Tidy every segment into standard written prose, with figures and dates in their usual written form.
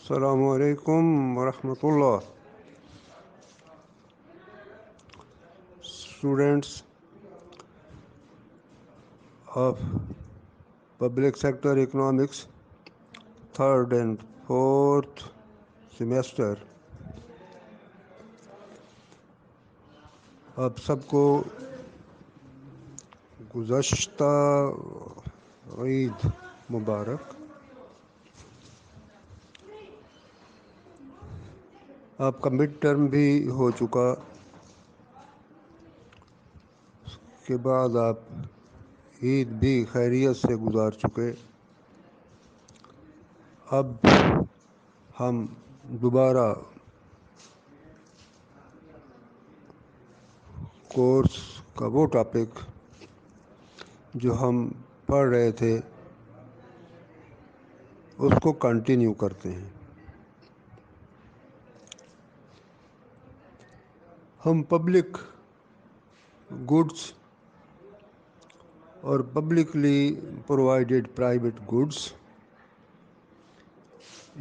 السلام علیکم ورحمۃ اللہ. Students of Public Sector Economics, third and fourth semester, آپ سب کو گزشتہ عید مبارک. آپ کا مڈ ٹرم بھی ہو چکا، اس کے بعد آپ عید بھی خیریت سے گزار چکے. اب ہم دوبارہ کورس کا وہ ٹاپک جو ہم پڑھ رہے تھے اس کو کنٹینیو کرتے ہیں. ہم پبلک گڈس اور پبلکلی پرووائڈیڈ پرائیویٹ گڈس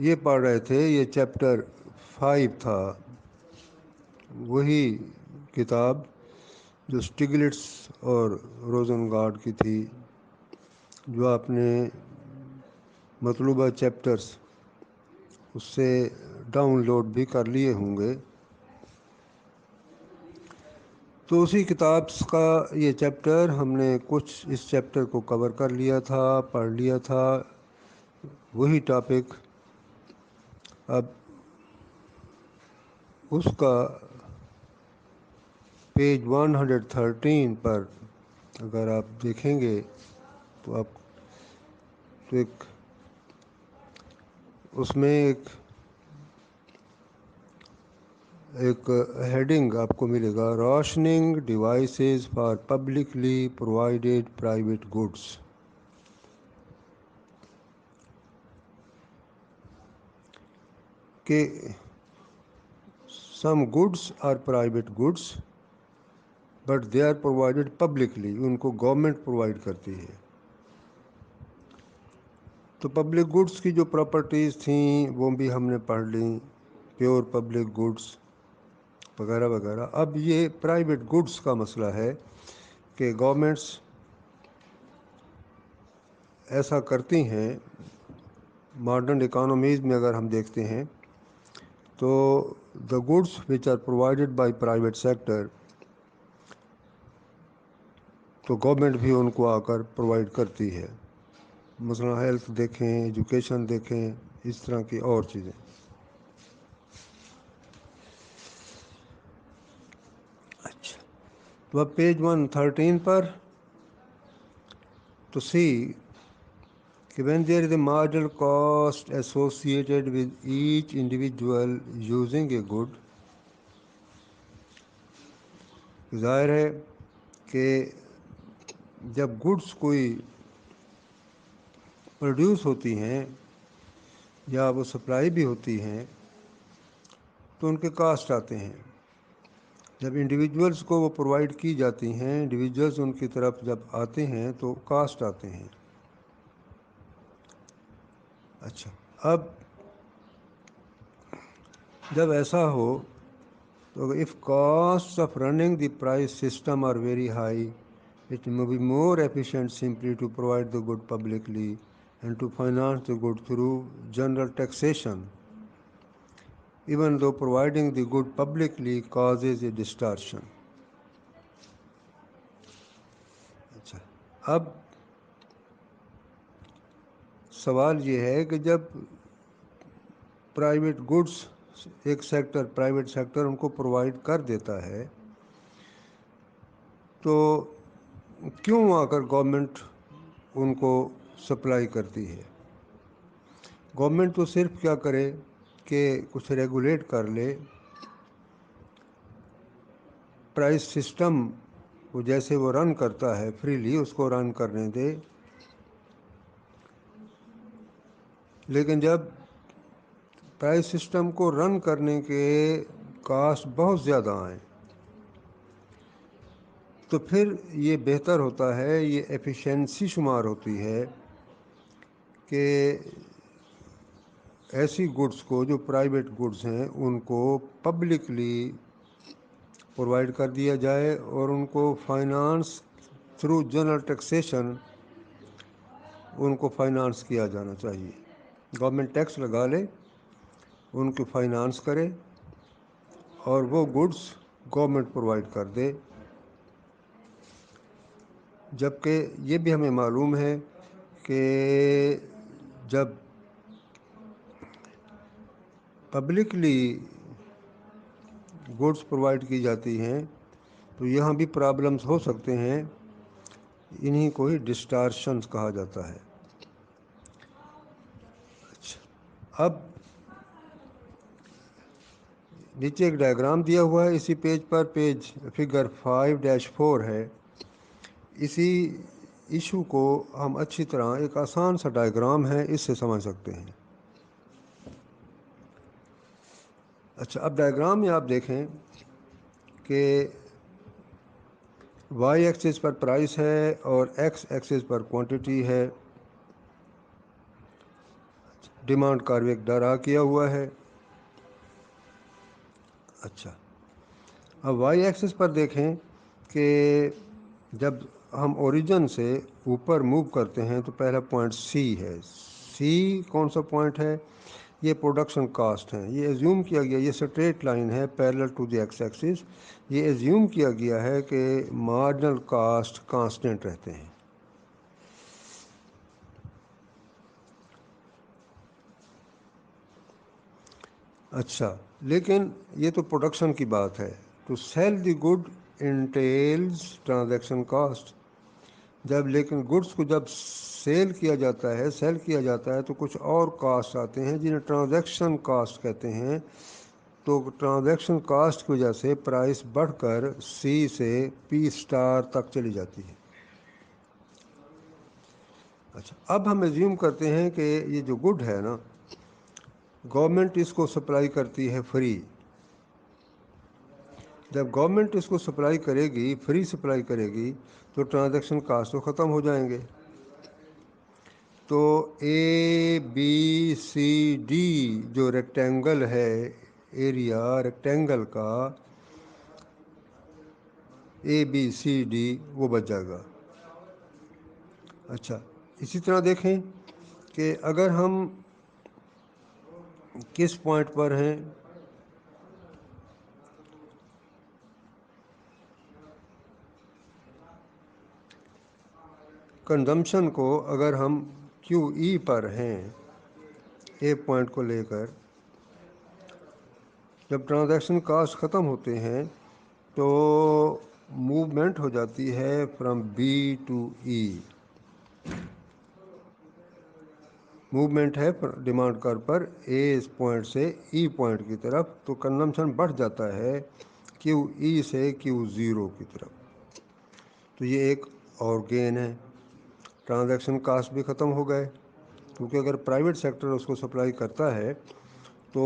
یہ پڑھ رہے تھے. یہ چیپٹر 5 تھا، وہی کتاب جو اسٹیگلٹس اور روزنگارڈ کی تھی، جو آپ نے مطلوبہ چیپٹرز اس سے ڈاؤن لوڈ بھی کر لیے ہوں گے. تو اسی کتاب کا یہ چیپٹر ہم نے کچھ اس چیپٹر کو کور کر لیا تھا، پڑھ لیا تھا. وہی ٹاپک اب اس کا پیج 113 پر اگر آپ دیکھیں گے تو آپ تو اس میں ایک ہیڈنگ آپ کو ملے گا، rationing devices for publicly provided private goods. کہ some goods are private goods but they are provided publicly, ان کو گورنمنٹ پرووائڈ کرتی ہے. تو پبلک گڈس کی جو پراپرٹیز تھیں وہ بھی ہم نے پڑھ لیں، پیور پبلک گڈس وغیرہ وغیرہ. اب یہ پرائیویٹ گڈس کا مسئلہ ہے کہ گورنمنٹس ایسا کرتی ہیں. ماڈرن اکانومیز میں اگر ہم دیکھتے ہیں تو the goods which are provided by private sector, تو گورنمنٹ بھی ان کو آ کر پرووائڈ کرتی ہے. مثلا ہیلتھ دیکھیں، ایجوکیشن دیکھیں، اس طرح کی اور چیزیں. اچھا، تو اب page 113 per to see when there is a marginal cost associated with each individual using a good. ظاہر ہے کہ جب گڈس کوئی پروڈیوس ہوتی ہیں یا وہ سپلائی بھی ہوتی ہیں تو ان کے کاسٹ آتے ہیں. جب انڈیویجولس کو وہ پرووائڈ کی جاتی ہیں، انڈیویجولس ان کی طرف جب آتے ہیں تو کاسٹ آتے ہیں. اچھا، اب جب ایسا ہو تو if costs of running the price system are very high, it may be more efficient simply to provide the good publicly and to finance the good through general taxation, even though providing the good publicly causes a distortion. اچھا، اب سوال یہ ہے کہ جب private goods ایک sector, private sector ان کو provide کر دیتا ہے تو کیوں آ کر گورنمنٹ ان کو سپلائی کرتی ہے؟ گورنمنٹ تو صرف کیا کرے کہ کچھ ریگولیٹ کر لے، پرائس سسٹم کو جیسے وہ رن کرتا ہے فریلی اس کو رن کرنے دے. لیکن جب پرائس سسٹم کو رن کرنے کے کاسٹ بہت زیادہ آئیں تو پھر یہ بہتر ہوتا ہے، یہ ایفیشنسی شمار ہوتی ہے کہ ایسی گڈس کو جو پرائیویٹ گڈس ہیں ان کو پبلکلی پرووائڈ کر دیا جائے اور ان کو فائنانس تھرو جنرل ٹیکسیشن ان کو فائنانس کیا جانا چاہیے. گورنمنٹ ٹیکس لگا لے, ان کی فائنانس کرے اور وہ گڈس گورنمنٹ پرووائڈ کر دے. جبکہ یہ بھی ہمیں معلوم ہے کہ جب پبلکلی گڈس پرووائڈ کی جاتی ہیں تو یہاں بھی پرابلمس ہو سکتے ہیں. انہی کو ہی ڈسٹارشنز کہا جاتا ہے. اب نیچے ایک ڈائیگرام دیا ہوا ہے اسی پیج پر, پیج فگر 5-4 ہے. اسی ایشو کو ہم اچھی طرح ایک آسان سا ڈائیگرام ہے اس سے سمجھ سکتے ہیں. اچھا, اب ڈائیگرام میں آپ دیکھیں کہ وائی ایکسس پر پرائس ہے اور ایکس ایکسس پر کوانٹٹی ہے. ڈیمانڈ کارو ایک ڈرا کیا ہوا ہے. اچھا, اب وائی ایکسس پر دیکھیں کہ جب ہم اوریجن سے اوپر موو کرتے ہیں تو پہلا پوائنٹ سی ہے. سی کون سا پوائنٹ ہے؟ یہ پروڈکشن کاسٹ ہیں. یہ ایزیوم کیا گیا, یہ اسٹریٹ لائن ہے پیریلل ٹو دی ایکس ایکسس. یہ ایزیوم کیا گیا ہے کہ مارجنل کاسٹ کانسٹنٹ رہتے ہیں. اچھا, لیکن یہ تو پروڈکشن کی بات ہے. To sell the good entails transaction cost. لیکن گڈس کو جب سیل کیا جاتا ہے تو کچھ اور کاسٹ آتے ہیں جنہیں ٹرانزیکشن کاسٹ کہتے ہیں. تو ٹرانزیکشن کاسٹ کی وجہ سے پرائس بڑھ کر سی سے پی اسٹار تک چلی جاتی ہے. اچھا, اب ہم ایزیوم کرتے ہیں کہ یہ جو گڈ ہے نا, گورنمنٹ اس کو سپلائی کرتی ہے فری. جب گورنمنٹ اس کو سپلائی کرے گی, فری سپلائی کرے گی, تو ٹرانزیکشن کاسٹ تو ختم ہو جائیں گے. تو اے بی سی ڈی جو ریکٹینگل ہے, ایریا ریکٹینگل کا اے بی سی ڈی وہ بچ جائے گا. اچھا, اسی طرح دیکھیں کہ اگر ہم کس پوائنٹ پر ہیں, کنزمپشن کو اگر ہم کیو ای پر ہیں اے پوائنٹ کو لے کر, جب ٹرانزیکشن کاسٹ ختم ہوتے ہیں تو موومنٹ ہو جاتی ہے from B to E. Movement ہے ڈیمانڈ کر پر اے پوائنٹ سے ای پوائنٹ کی طرف, تو کنزمپشن بڑھ جاتا ہے کیو ای سے کیو زیرو کی طرف. تو یہ ایک اور گین ہے. ٹرانزیکشن کاسٹ بھی ختم ہو گئے, کیونکہ اگر پرائیویٹ سیکٹر اس کو سپلائی کرتا ہے تو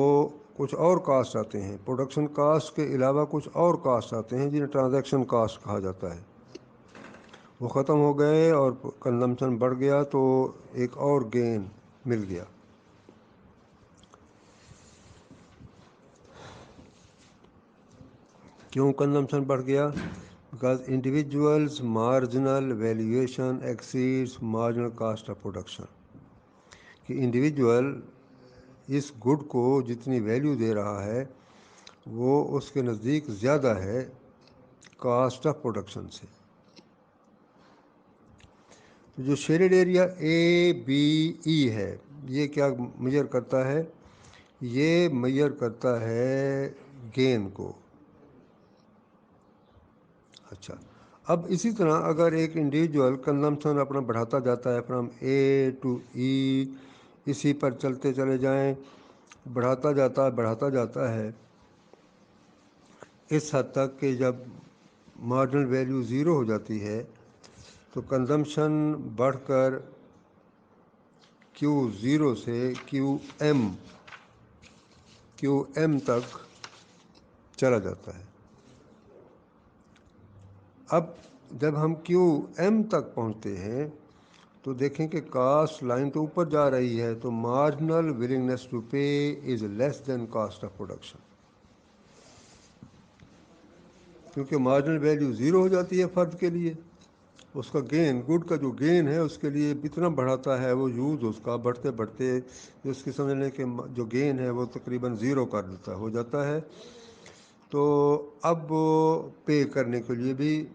کچھ اور کاسٹ آتے ہیں. پروڈکشن کاسٹ کے علاوہ کچھ اور کاسٹ آتے ہیں جنہیں ٹرانزیکشن کاسٹ کہا جاتا ہے. وہ ختم ہو گئے اور کنزمپشن بڑھ گیا تو ایک اور گین مل گیا. کیوں کنزمپشن بڑھ گیا؟ Because individuals marginal valuation exceeds marginal cost of production. کہ انڈیویجول اس گڈ کو جتنی ویلیو دے رہا ہے وہ اس کے نزدیک زیادہ ہے کاسٹ آف پروڈکشن سے. تو جو شیڈڈ ایریا اے بی ای ہے, یہ کیا میجر کرتا ہے؟ یہ میجر کرتا ہے گین کو. اچھا, اب اسی طرح اگر ایک انڈیویجول کنزمپشن اپنا بڑھاتا جاتا ہے فرام اے ٹو ای, اسی پر چلتے چلے جائیں, بڑھاتا جاتا ہے اس حد تک کہ جب مارجنل ویلیو زیرو ہو جاتی ہے تو کنزمپشن بڑھ کر کیو زیرو سے کیو ایم تک چلا جاتا ہے. اب جب ہم کیو ایم تک پہنچتے ہیں تو تو دیکھیں کہ کاسٹ لائن تو اوپر جا رہی ہے، تو marginal willingness to pay is less than cost of production, کیونکہ مارجنل ویلیو زیرو ہو جاتی ہے فرد کے لیے، اس کا گین، گڈ کا جو گین ہے اس کے لیے اتنا بڑھاتا ہے وہ یوز اس کا، بڑھتے بڑھتے اس کی سمجھ لیں کہ جو گین ہے وہ تقریباً زیرو کر دیتا ہو جاتا ہے، تو اب وہ پے کرنے کے لیے بھی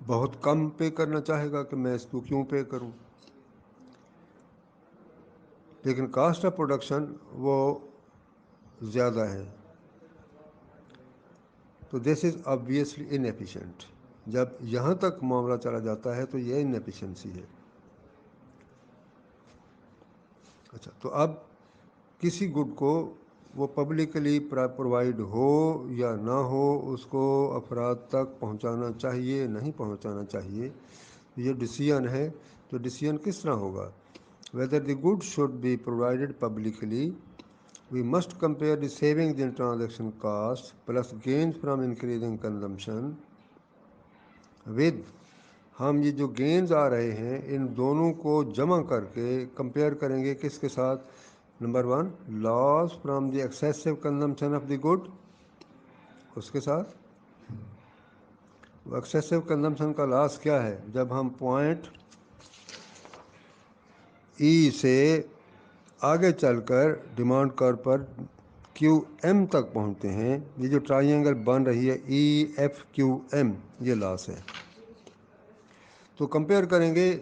بہت کم پے کرنا چاہے گا کہ میں اس کو کیوں پے کروں. لیکن کاسٹ آف پروڈکشن وہ زیادہ ہے، تو دس از آبویسلی ان ایفیشینٹ. جب یہاں تک معاملہ چلا جاتا ہے تو یہ ان ایفیشنسی ہے. اچھا، تو اب کسی گڈ کو وہ پبلکلی پرووائڈ ہو یا نہ ہو، اس کو افراد تک پہنچانا چاہیے نہیں پہنچانا چاہیے، یہ ڈیسیژن ہے. تو ڈیسیژن کس طرح ہوگا؟ Whether the good should be provided publicly, we must compare the savings in transaction cost plus gains from increasing consumption with, ہم یہ جو گینز آ رہے ہیں ان دونوں کو جمع کر کے کمپیئر کریں گے کس کے ساتھ؟ Number 1 loss from the excessive consumption of the good, اس کے ساتھ ایکسیسو کنزمپشن کا لاس کیا ہے؟ جب ہم پوائنٹ ای سے آگے چل کر ڈیمانڈ کر پر کیو ایم تک پہنچتے ہیں، یہ جو ٹرائی اینگل بن رہی ہے ای ایف کیو ایم، یہ لاس ہے. تو کمپیئر کریں گے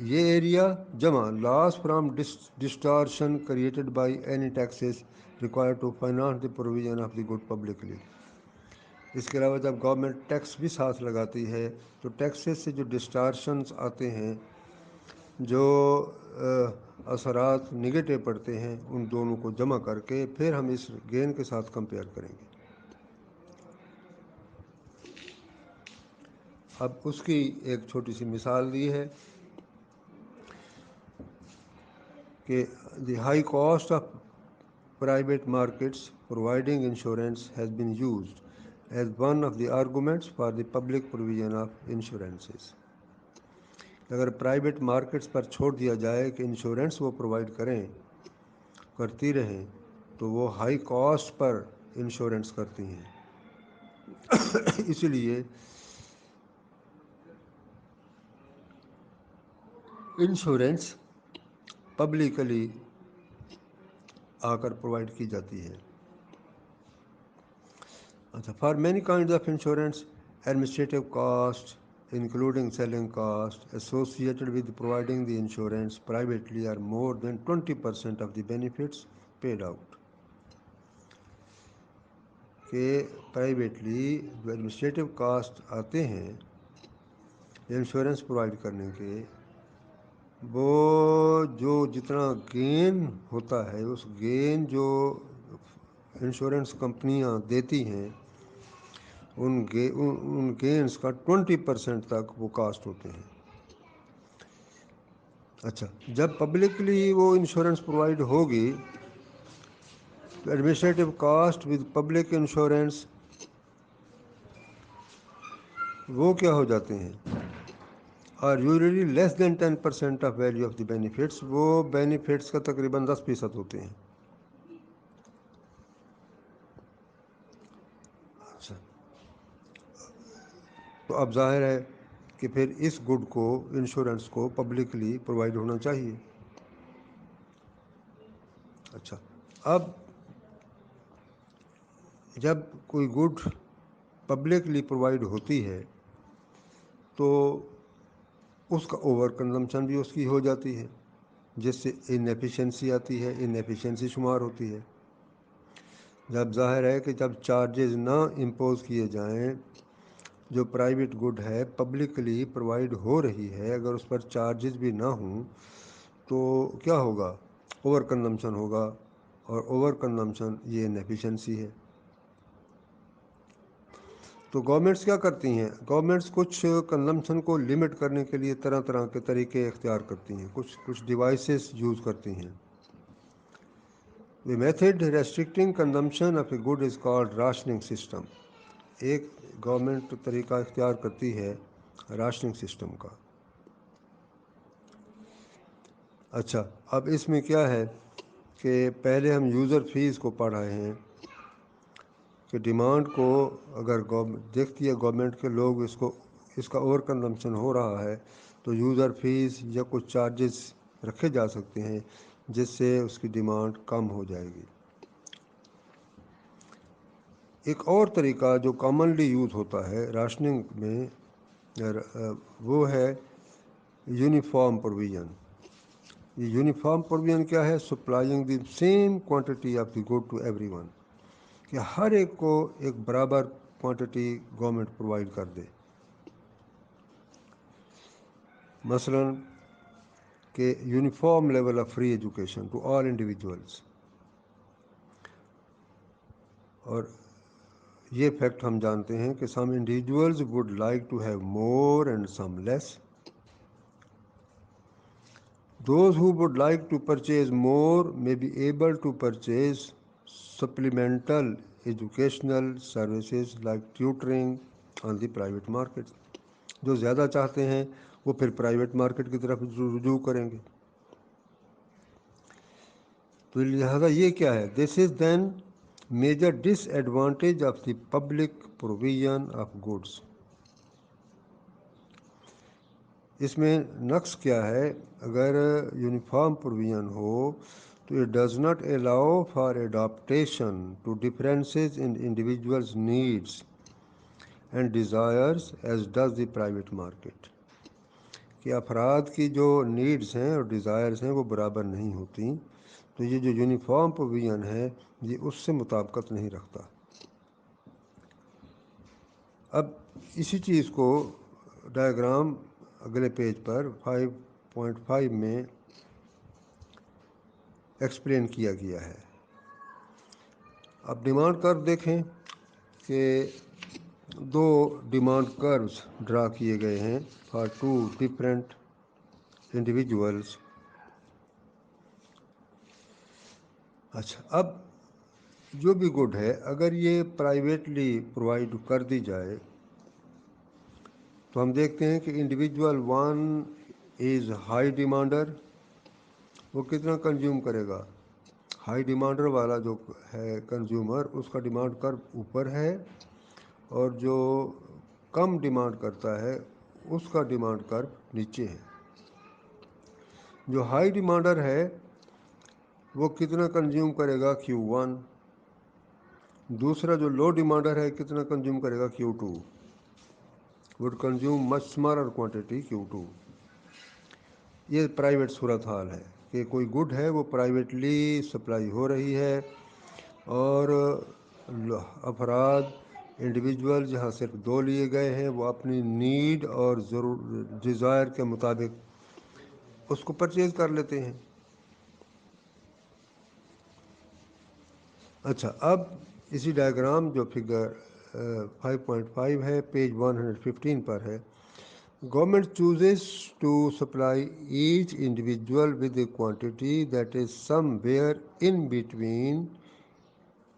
یہ ایریا جمع loss from distortion created by any taxes required to finance the provision of the good publicly. اس کے علاوہ جب گورنمنٹ ٹیکس بھی ساتھ لگاتی ہے تو ٹیکسز سے جو ڈسٹارشنز آتے ہیں، جو اثرات نگیٹو پڑتے ہیں، ان دونوں کو جمع کر کے پھر ہم اس گین کے ساتھ کمپیئر کریں گے. اب اس کی ایک چھوٹی سی مثال دی ہے کہ the high cost of private markets providing insurance has been used as one of the arguments for the public provision of insurances. اگر پرائیویٹ مارکیٹس پر چھوڑ دیا جائے کہ انشورنس وہ پرووائڈ کرتی رہیں تو وہ ہائی کاسٹ پر انشورنس کرتی ہیں. اسی لیے انشورنس پبلکلی آ کر پرووائڈ کی جاتی ہے. اچھا، for many kinds of insurance administrative cost including selling costs associated with providing the insurance privately are more than 20% of the benefits paid out. کہ پرائیویٹلی جو ایڈمنسٹریٹو کاسٹ آتے ہیں انشورنس پرووائڈ کرنے کے، وہ جو جتنا گین ہوتا ہے اس گین جو انشورنس کمپنیاں دیتی ہیں ان گینز کا 20% تک وہ کاسٹ ہوتے ہیں. اچھا، جب پبلکلی وہ انشورنس پرووائڈ ہوگی تو administrative cost with public insurance وہ کیا ہو جاتے ہیں؟ اور usually less than 10% of value of the benefits, وہ بینیفٹس کا تقریباً 10% ہوتے ہیں. اچھا، تو اب ظاہر ہے کہ پھر اس گڈ کو انشورنس کو پبلکلی پرووائڈ ہونا چاہیے. اچھا، اب جب کوئی گڈ پبلکلی پرووائڈ ہوتی ہے تو اس کا اوور کنزمپشن بھی اس کی ہو جاتی ہے، جس سے ان ایفیشنسی آتی ہے، ان ایفیشنسی شمار ہوتی ہے. جب ظاہر ہے کہ جب چارجز نہ امپوز کیے جائیں، جو پرائیویٹ گڈ ہے پبلکلی پرووائڈ ہو رہی ہے، اگر اس پر چارجز بھی نہ ہوں تو کیا ہوگا؟ اوور کنزمپشن ہوگا، اور اوور کنزمپشن یہ انیفیشنسی ہے. تو گورنمنٹس کیا کرتی ہیں؟ گورنمنٹس کچھ کنزمپشن کو لمٹ کرنے کے لیے طرح طرح کے طریقے اختیار کرتی ہیں، کچھ ڈیوائسز یوز کرتی ہیں. The method restricting consumption of a good is called rationing system. ایک گورنمنٹ طریقہ اختیار کرتی ہے راشننگ سسٹم کا. اچھا، اب اس میں کیا ہے کہ پہلے ہم یوزر فیس کو پڑھ رہے ہیں کہ ڈیمانڈ کو اگر دیکھتی ہے گورنمنٹ کے لوگ اس کا اوور کنزمپشن ہو رہا ہے تو یوزر فیس یا کچھ چارجز رکھے جا سکتے ہیں جس سے اس کی ڈیمانڈ کم ہو جائے گی۔ ایک اور طریقہ جو کامنلی یوز ہوتا ہے راشننگ میں وہ ہے یونیفارم پروویژن۔ یہ یونیفارم پروویژن کیا ہے؟ Supplying the same quantity of the good to every one, کہ ہر ایک کو ایک برابر کوانٹٹی گورنمنٹ پرووائڈ کر دے۔ مثلا کہ uniform level of free education to all individuals, اور یہ فیکٹ ہم جانتے ہیں کہ some individuals would like to have more and some less. Those who would like to purchase more may be able to purchase supplemental educational services like tutoring on the private market۔ جو زیادہ چاہتے ہیں وہ پھر private market کی طرف رجوع کریں گے۔ تو لہذا یہ کیا ہے؟ This is then major disadvantage of the public provision of goods. اس میں نقص کیا ہے؟ اگر یونیفارم پروویژن ہو تو it does not allow for adaptation to differences in individuals needs and desires as does the private market, کہ افراد کی جو نیڈس ہیں اور ڈیزائرز ہیں وہ برابر نہیں ہوتی، تو یہ جو یونیفارم پروویژن ہے یہ اس سے مطابقت نہیں رکھتا۔ اب اسی چیز کو ڈائیگرام اگلے پیج پر 5.5 میں ایکسپلین کیا گیا ہے۔ اب ڈیمانڈ کرو دیکھیں کہ دو ڈیمانڈ کروز ڈرا کیے گئے ہیں فار ٹو ڈفرینٹ انڈیویجولز۔ اچھا، اب جو بھی گڈ ہے اگر یہ پرائیویٹلی پرووائڈ کر دی جائے تو ہم دیکھتے ہیں کہ انڈیویجول ون از ہائی ڈیمانڈر، وہ کتنا کنزیوم کرے گا؟ ہائی ڈیمانڈر والا جو ہے کنزیومر اس کا ڈیمانڈ کرو اوپر ہے، اور جو کم ڈیمانڈ کرتا ہے اس کا ڈیمانڈ کرو نیچے ہے۔ جو ہائی ڈیمانڈر ہے وہ کتنا کنزیوم کرے گا؟ Q1۔ دوسرا جو لو ڈیمانڈر ہے کتنا کنزیوم کرے گا؟ Q2۔ would consume much smaller quantity Q2۔ یہ پرائیویٹ صورتحال ہے کہ کوئی گڈ ہے وہ پرائیویٹلی سپلائی ہو رہی ہے اور افراد انڈیویجول جہاں صرف دو لیے گئے ہیں وہ اپنی نیڈ اور ڈیزائر کے مطابق اس کو پرچیز کر لیتے ہیں۔ اچھا، اب اسی ڈائیگرام جو فگر 5.5 ہے پیج 115 پر ہے، government chooses to supply each individual with a quantity that is somewhere in between.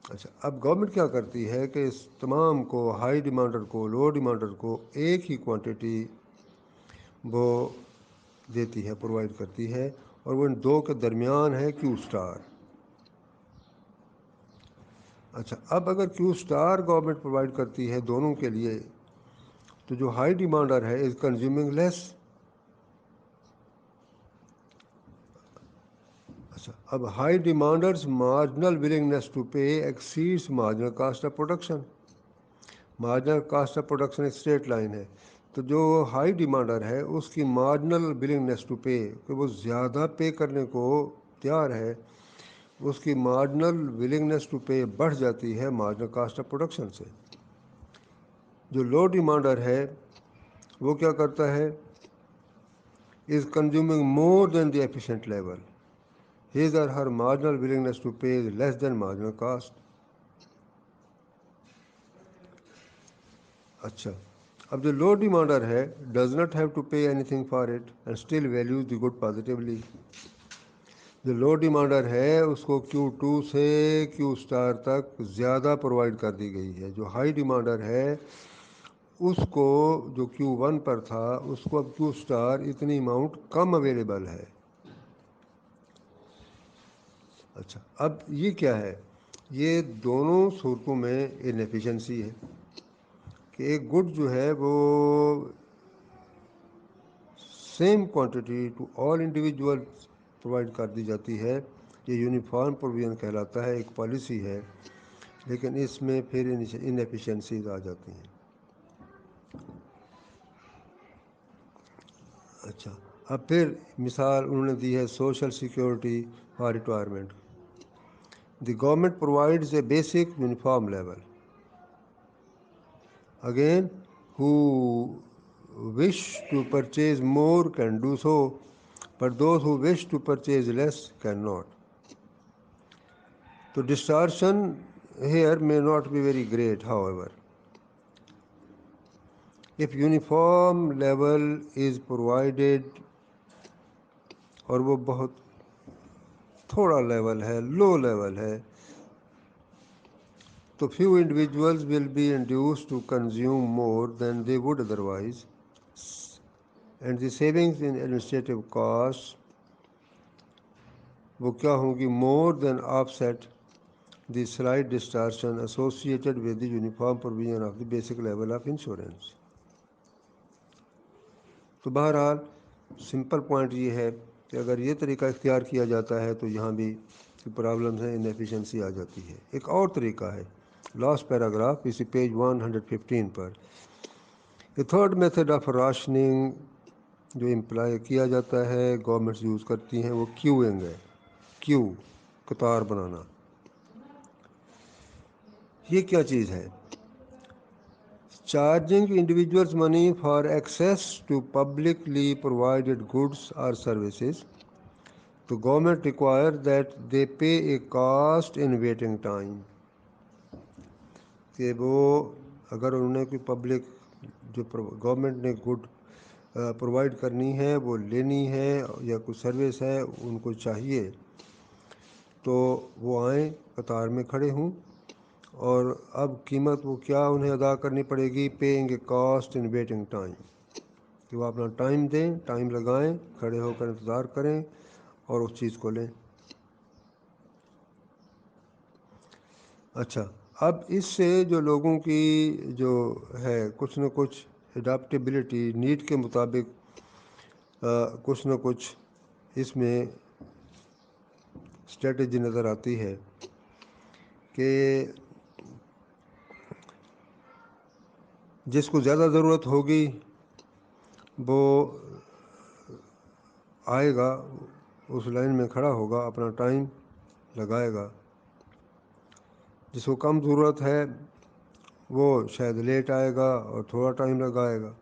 اچھا، اب گورنمنٹ کیا کرتی ہے کہ اس تمام کو، ہائی ڈیمانڈر کو، لو ڈیمانڈر کو ایک ہی کوانٹٹی وہ دیتی ہے، پرووائڈ کرتی ہے، اور وہ ان دو کے درمیان ہے Q اسٹار۔ اچھا، اب اگر Q اسٹار گورنمنٹ پرووائڈ کرتی ہے دونوں کے لیے تو جو ہائی ڈیمانڈر ہے از کنزیومنگ لیس۔ اچھا، اب high demanders marginal willingness to pay exceeds marginal cost of production. Marginal cost of production ایک اسٹریٹ لائن ہے، تو جو ہائی ڈیمانڈر ہے اس کی مارجنل ولنگنیس ٹو پے، کہ وہ زیادہ پے کرنے کو تیار ہے، اس کی مارجنل ولنگنیس ٹو پے بڑھ جاتی ہے مارجنل کاسٹ آف پروڈکشن سے۔ جو لو ڈیمانڈر ہے وہ کیا کرتا ہے؟ is consuming more than the efficient level. His or her marginal willingness to pay is less than marginal cost۔ اچھا، اب جو لو ڈیمانڈر ہے does not have to pay anything for it and still values the good positively. جو low demander ہے اس کو Q2 سے Q star تک زیادہ پرووائڈ کر دی گئی ہے۔ جو ہائی ڈیمانڈر ہے اس کو جو Q1 پر تھا اس کو اب Q اسٹار اتنی اماؤنٹ کم اویلیبل ہے۔ اچھا، اب یہ کیا ہے؟ یہ دونوں صورتوں میں انیفیشنسی ہے کہ ایک گڈ جو ہے وہ same quantity to all individual provide کر دی جاتی ہے. یہ یونیفارم پروویژن کہلاتا ہے، ایک پالیسی ہے، لیکن اس میں پھر انیفیشنسیز آ جاتی ہیں. اچھا، اب پھر مثال انہوں نے دی ہے social security for retirement. The government provides a basic uniform level. Again, who wish to purchase more can do so, but those who wish to purchase less cannot. So distortion here may not be very great, however. If uniform level is provided اور وہ بہت تھوڑا level ہے، low level ہے، تو few individuals will be induced to consume more than they would otherwise, and the savings in administrative costs وہ کیا ہوں گی؟ more than offset the slight distortion associated with the uniform provision of the basic level of insurance. تو بہرحال simple point یہ ہے کہ اگر یہ طریقہ اختیار کیا جاتا ہے تو یہاں بھی پرابلمز ہیں، انیفیشنسی آ جاتی ہے. ایک اور طریقہ ہے، لاسٹ پیراگراف اسی page 115 per. A third method of rationing جو امپلائی کیا جاتا ہے، گورنمنٹس یوز کرتی ہیں، وہ کیوئنگ ہے. کیو، قطار بنانا. یہ کیا چیز ہے؟ Charging individuals money for access to publicly provided goods اور سروسز. تو government require that they pay a cost in waiting time. کہ وہ اگر انہوں نے کوئی پبلک جو گورنمنٹ نے گڈ پرووائڈ کرنی ہے، وہ لینی ہے یا کوئی سروس ہے ان کو چاہیے، تو وہ آئیں، قطار میں کھڑے ہوں، اور اب قیمت وہ کیا انہیں ادا کرنی پڑے گی؟ Paying a cost in waiting time. کہ وہ اپنا ٹائم دیں، ٹائم لگائیں، کھڑے ہو کر انتظار کریں اور اس چیز کو لیں. اچھا، اب اس سے جو لوگوں کی جو ہے کچھ نہ کچھ اڈاپٹیبلٹی، نیڈ کے مطابق کچھ نہ کچھ اس میں اسٹریٹجی نظر آتی ہے کہ جس کو زیادہ ضرورت ہوگی وہ آئے گا، اس لائن میں کھڑا ہوگا، اپنا ٹائم لگائے گا. جس کو کم ضرورت ہے وہ شاید لیٹ آئے گا اور تھوڑا ٹائم لگائے گا.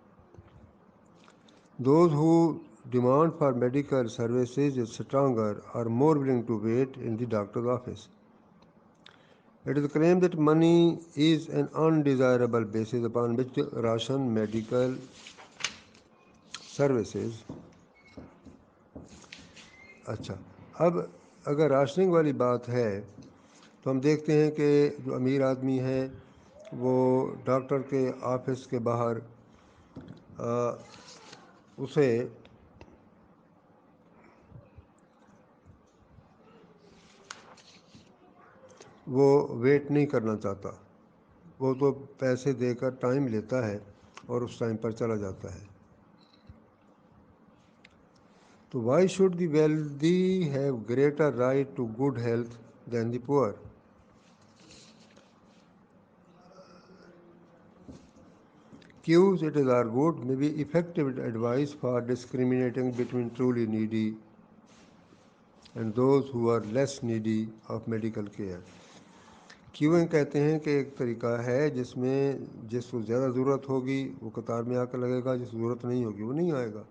Those who demand for medical services is stronger or more willing to wait in the doctor's office. It is claimed that money is an undesirable basis upon which to ration medical services. اچھا، اب اگر rationing والی بات ہے تو ہم دیکھتے ہیں کہ جو امیر آدمی ہے وہ ڈاکٹر کے آفس کے باہر اسے وہ ویٹ نہیں کرنا چاہتا، وہ تو پیسے دے کر ٹائم لیتا ہے اور اس ٹائم پر چلا جاتا ہے. تو why should the wealthy have greater right to good health than the poor? Cues, it is argued, may be effective advice for discriminating between truly needy and those who are less needy of medical care. Queuing کہتے ہیں کہ ایک طریقہ ہے جس میں جس کو زیادہ ضرورت ہوگی وہ قطار میں آ کر لگے گا، جس کو ضرورت نہیں ہوگی وہ نہیں آئے گا.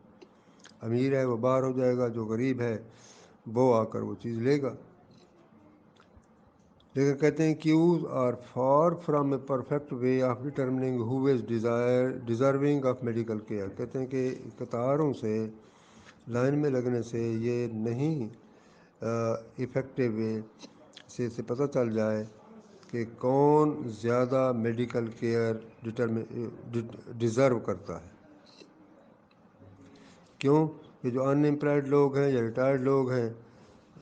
امیر ہے وہ باہر ہو جائے گا، جو غریب ہے وہ آ کر وہ چیز لے گا. لیکن کہتے ہیں queues are far from a perfect way of determining who is deserving of medical care. کہتے ہیں کہ قطاروں سے، لائن میں لگنے سے یہ نہیں افیکٹو وے سے پتہ چل جائے کہ کون زیادہ میڈیکل کیئر ڈیزرو کرتا ہے. کیوں کہ جو ان امپلائڈ لوگ ہیں یا ریٹائرڈ لوگ ہیں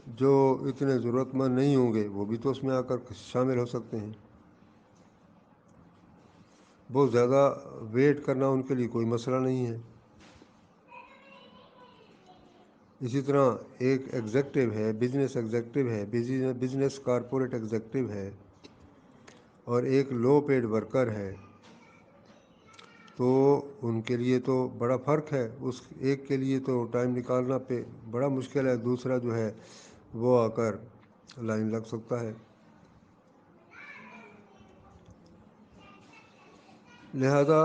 جو اتنے ضرورت مند نہیں ہوں گے وہ بھی تو اس میں آ کر شامل ہو سکتے ہیں. بہت زیادہ ویٹ کرنا ان کے لیے کوئی مسئلہ نہیں ہے. اسی طرح ایک ایگزیکٹو ہے، بزنس ایگزیکٹو ہے، بزنس کارپوریٹ ایگزیکٹو ہے، اور ایک لو پیڈ ورکر ہے، تو ان کے لیے تو بڑا فرق ہے. اس ایک کے لیے تو ٹائم نکالنا پہ بڑا مشکل ہے، دوسرا جو ہے وہ آ کر لائن لگ سکتا ہے. لہذا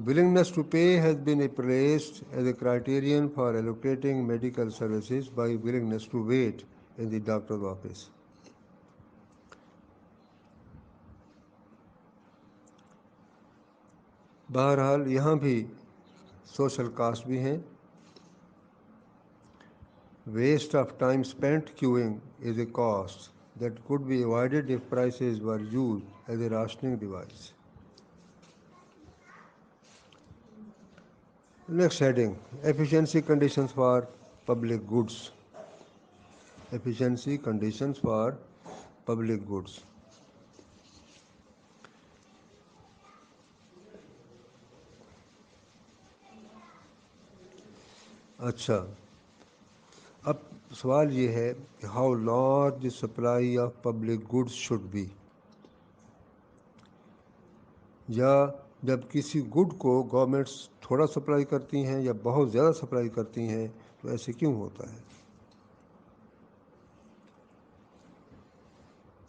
willingness to pay has been placed as a criterion for allocating medical services by willingness to wait in the doctor's office. بہرحال یہاں بھی سوشل کاسٹ بھی ہیں. Waste of time spent queuing is a cost that could be avoided if prices were used as a rationing device. Next heading, efficiency conditions for public goods. Efficiency conditions for public goods. اچھا، اب سوال یہ ہے کہ how large supply of public goods should be. یا جب کسی good کو گورنمنٹس تھوڑا سپلائی کرتی ہیں یا بہت زیادہ سپلائی کرتی ہیں تو ایسے کیوں ہوتا ہے؟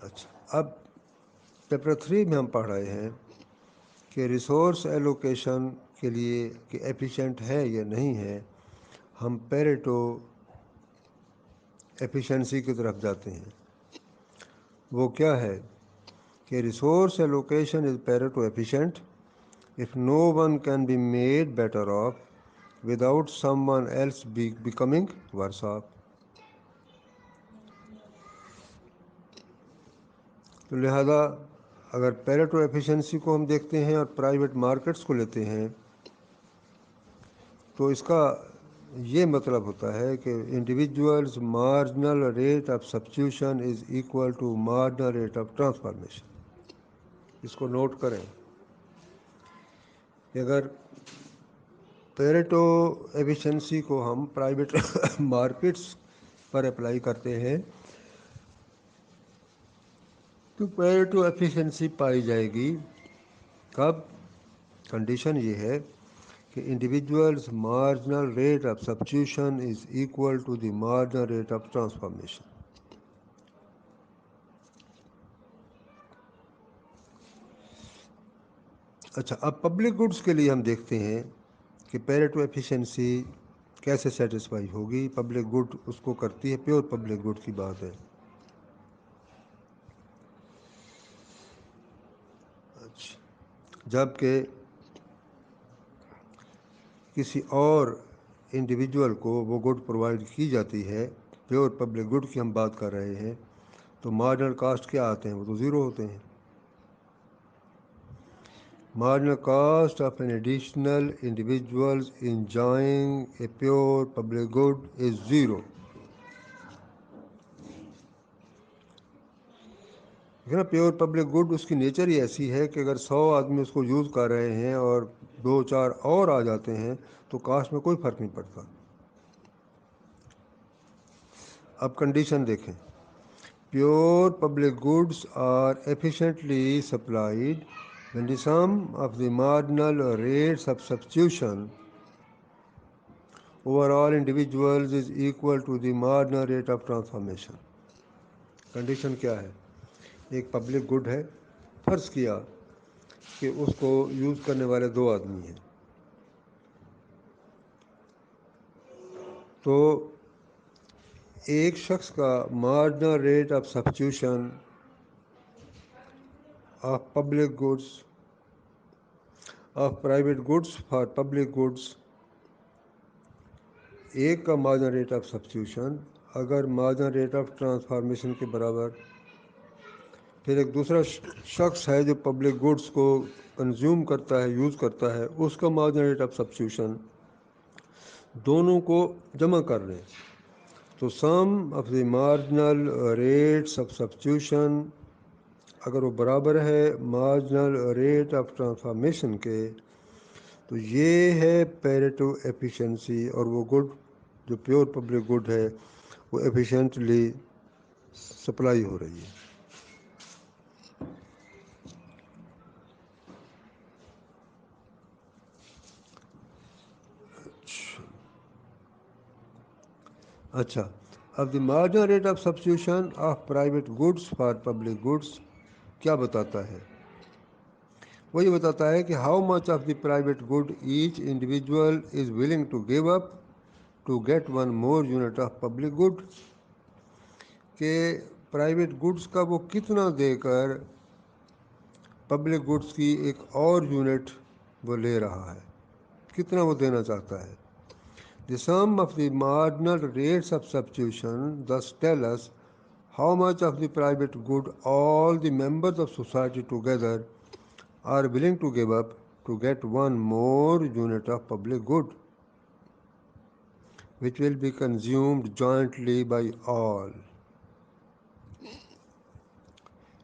اچھا، اب پیپر 3 میں ہم پڑھ رہے ہیں کہ ریسورس ایلوکیشن کے لیے کہ ایفیشینٹ ہے یا نہیں ہے. ہم پیریٹو ایفیشنسی کی طرف جاتے ہیں. وہ کیا ہے کہ resource allocation is Pareto efficient if no one can be made better off without someone else becoming worse off. تو لہذا اگر پیریٹو ایفیشنسی کو ہم دیکھتے ہیں اور پرائیویٹ مارکیٹس کو لیتے ہیں تو اس کا یہ مطلب ہوتا ہے کہ individuals marginal rate of substitution is equal to marginal rate of transformation. اس کو نوٹ کریں کہ اگر پیریٹو ایفیشنسی کو ہم پرائیویٹ مارکیٹس پر اپلائی کرتے ہیں تو پیریٹو ایفیشنسی پائی جائے گی. کب؟ کنڈیشن یہ ہے کہ individuals marginal rate of substitution is equal to the marginal rate of transformation. اچھا، اب پبلک گڈس کے لیے ہم دیکھتے ہیں کہ پیریٹو ایفیشنسی کیسے سیٹسفائی ہوگی. پبلک گڈ اس کو کرتی ہے، پیور پبلک گڈ کی بات ہے. اچھا، جب کہ کسی اور انڈیویجول کو وہ گڈ پرووائڈ کی جاتی ہے، پیور پبلک گڈ کی ہم بات کر رہے ہیں، تو مارجنل کاسٹ کیا آتے ہیں؟ وہ تو زیرو ہوتے ہیں. Marginal cost of an additional individuals enjoying a pure public good is zero. نا پیور پبلک گڈ اس کی نیچر ہی ایسی ہے کہ اگر 100 آدمی اس کو یوز کر رہے ہیں اور 2-4 اور آ جاتے ہیں تو کاسٹ میں کوئی فرق نہیں پڑتا. اب کنڈیشن دیکھیں. Pure public goods are efficiently supplied when the sum of the marginal rates of substitution over all individuals is equal to the marginal rate of transformation. Condition کیا ہے؟ ایک پبلک گڈ ہے، فرض کیا کہ اس کو یوز کرنے والے 2 آدمی ہیں، تو ایک شخص کا marginal rate of substitution of public goods of private goods for public goods, ایک کا مارجنل ریٹ آف سبسٹیوشن اگر مارجنل ریٹ آف ٹرانسفارمیشن کے برابر، پھر ایک دوسرا شخص ہے جو پبلک گڈس کو کنزیوم کرتا ہے، یوز کرتا ہے، اس کا مارجنل ریٹ آف سبسٹیوشن، دونوں کو جمع کر لیں تو sum of the marginal rates of substitution اگر وہ برابر ہے مارجنل ریٹ آف ٹرانسفارمیشن کے تو یہ ہے پیریٹو ایفیشنسی، اور وہ گڈ جو پیور پبلک گڈ ہے وہ ایفیشینٹلی سپلائی ہو رہی ہے۔ اچھا، اب the marginal rate of substitution of private goods for public goods کیا بتاتا ہے؟ وہ یہ بتاتا ہے کہ how much of the private good each individual is willing to give up to get one more unit of public good, کہ private goods کا وہ کتنا دے کر پبلک گڈس کی ایک اور یونٹ وہ لے رہا ہے، کتنا وہ دینا چاہتا ہے۔ The sum of the marginal rates of substitution thus tell us how much of the private good all the members of society together are willing to give up to get one more unit of public good, which will be consumed jointly by all.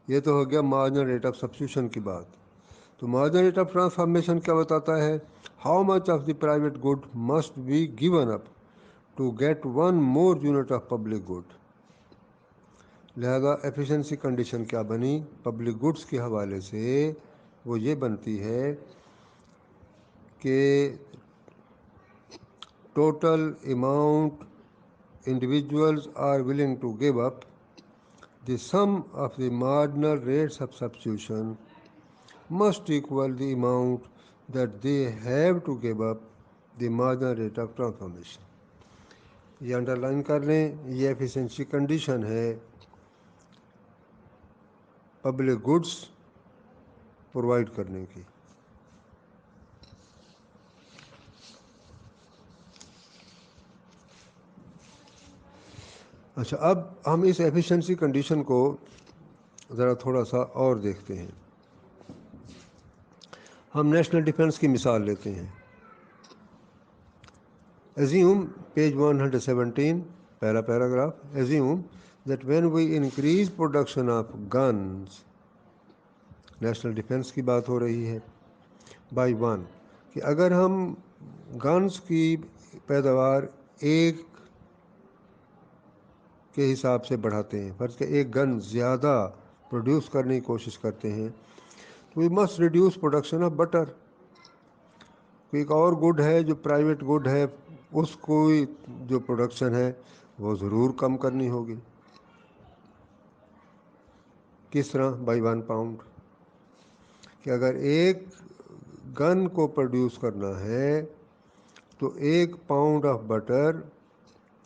یہ تو ہو گیا marginal rate of substitution کی بات۔ تو marginal rate of transformation کیا بتاتا ہے؟ How much of the private good must be given up to get one more unit of public good. لہذا ایفیشنسی کنڈیشن کیا بنی پبلک گڈس کے حوالے سے؟ وہ یہ بنتی ہے کہ total amount individuals are willing to give up the sum of the marginal rates of substitution must equal the amount that they have to give up the marginal rate of transformation. یہ under line کر لیں، یہ efficiency condition ہے public goods provide کرنے کی۔ اچھا، اب ہم اس ایفیشنسی کنڈیشن کو ذرا تھوڑا سا اور دیکھتے ہیں۔ ہم نیشنل ڈیفنس کی مثال لیتے ہیں۔ Assume page 117 پہلا paragraph, assume that when we increase production of guns، national defence کی بات ہو رہی ہے، by 1، کہ اگر ہم گنز کی پیداوار ایک کے حساب سے بڑھاتے ہیں، فرض کہ ایک گن زیادہ پروڈیوس کرنے کی کوشش کرتے ہیں، تو we must reduce production of butter. ایک اور گڈ ہے جو پرائیویٹ گڈ ہے، اس کو جو پروڈکشن ہے وہ ضرور کم کرنی ہوگی۔ کس طرح؟ بائی 1 پاؤنڈ، کہ اگر ایک گن کو پروڈیوس کرنا ہے تو 1 پاؤنڈ آف بٹر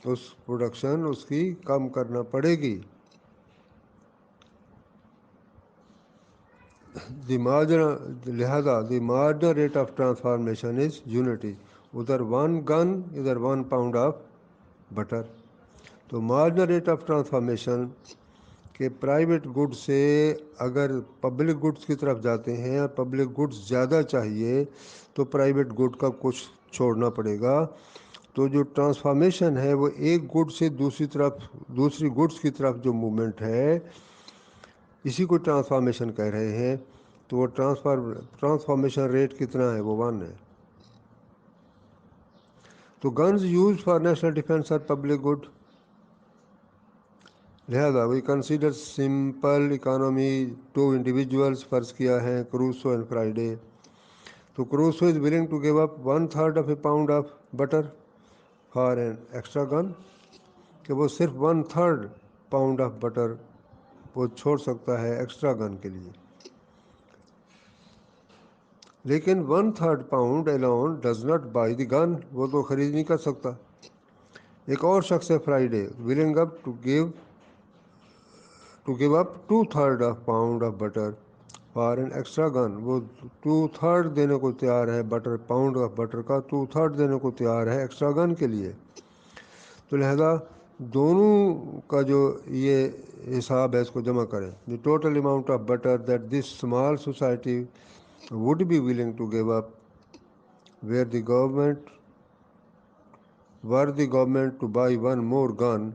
اس پروڈکشن اس کی کم کرنا پڑے گی۔ لہذا the marginal rate of transformation is unity, ادھر 1 گن ادھر 1 پاؤنڈ آف بٹر۔ تو مارجنل ریٹ آف ٹرانسفارمیشن کہ پرائیویٹ گڈ سے اگر پبلک گڈس کی طرف جاتے ہیں اور پبلک گڈس زیادہ چاہیے تو پرائیویٹ گڈ کا کچھ چھوڑنا پڑے گا۔ تو جو ٹرانسفارمیشن ہے وہ ایک گڈ سے دوسری گڈس کی طرف جو موومنٹ ہے، اسی کو ٹرانسفارمیشن کہہ رہے ہیں۔ تو وہ ٹرانسفارمیشن ریٹ کتنا ہے؟ وہ 1 ہے۔ تو guns use for national defense are public good, لہذا we consider simple economy 2 individuals فرض کیا ہے، کروسو اینڈ فرائیڈے۔ تو Crusoe is willing to give up 1/3 of a pound of butter for an extra gun, کہ وہ صرف 1/3 pound of butter وہ چھوڑ سکتا ہے ایکسٹرا گن کے لیے، لیکن 1/3 pound alone does not buy the gun, وہ تو خرید نہیں کر سکتا۔ ایک اور شخص ہے Friday, willing up to give up 2/3 of pound of butter for an extra gun, وہ 2/3 دینے کو تیار ہے، پاؤنڈ آف بٹر کا 2/3 دینے کو تیار ہے ایکسٹرا گن کے لیے۔ تو لہذا دونوں کا جو یہ حساب ہے اس کو جمع کریں، دی total amount of butter that this small society would be willing to give up where the government were the government to buy one more gun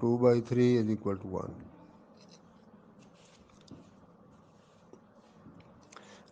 2 by 3 is equal to 1.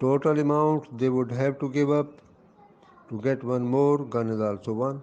total amount they would have to give up to get one more gun is also 1.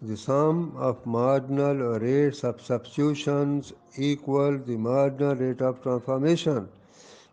the sum of marginal rates of substitutions equal the marginal rate of transformation.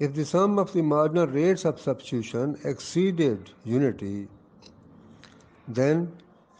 If the sum of the marginal rates of substitution exceeded unity, then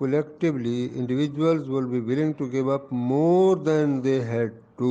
Collectively, individuals will be willing to give up more than they had to.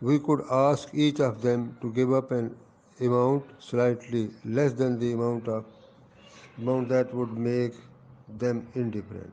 We could ask each of them to give up an amount slightly less than the amount that would make them indifferent.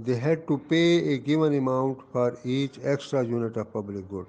They had to pay a given amount for each extra unit of public good.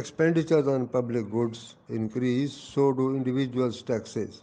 expenditures on public goods increase, so do individuals' taxes.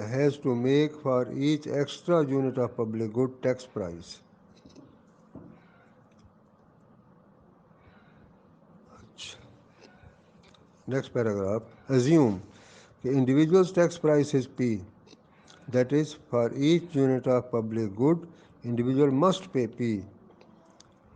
has to make for each extra unit of public good tax price. Next paragraph. Assume the individual's tax price is P. That is, for each unit of public good, individual must pay P.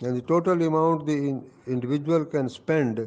And the total amount the individual can spend,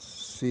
C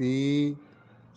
P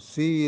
C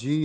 G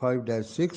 5-6.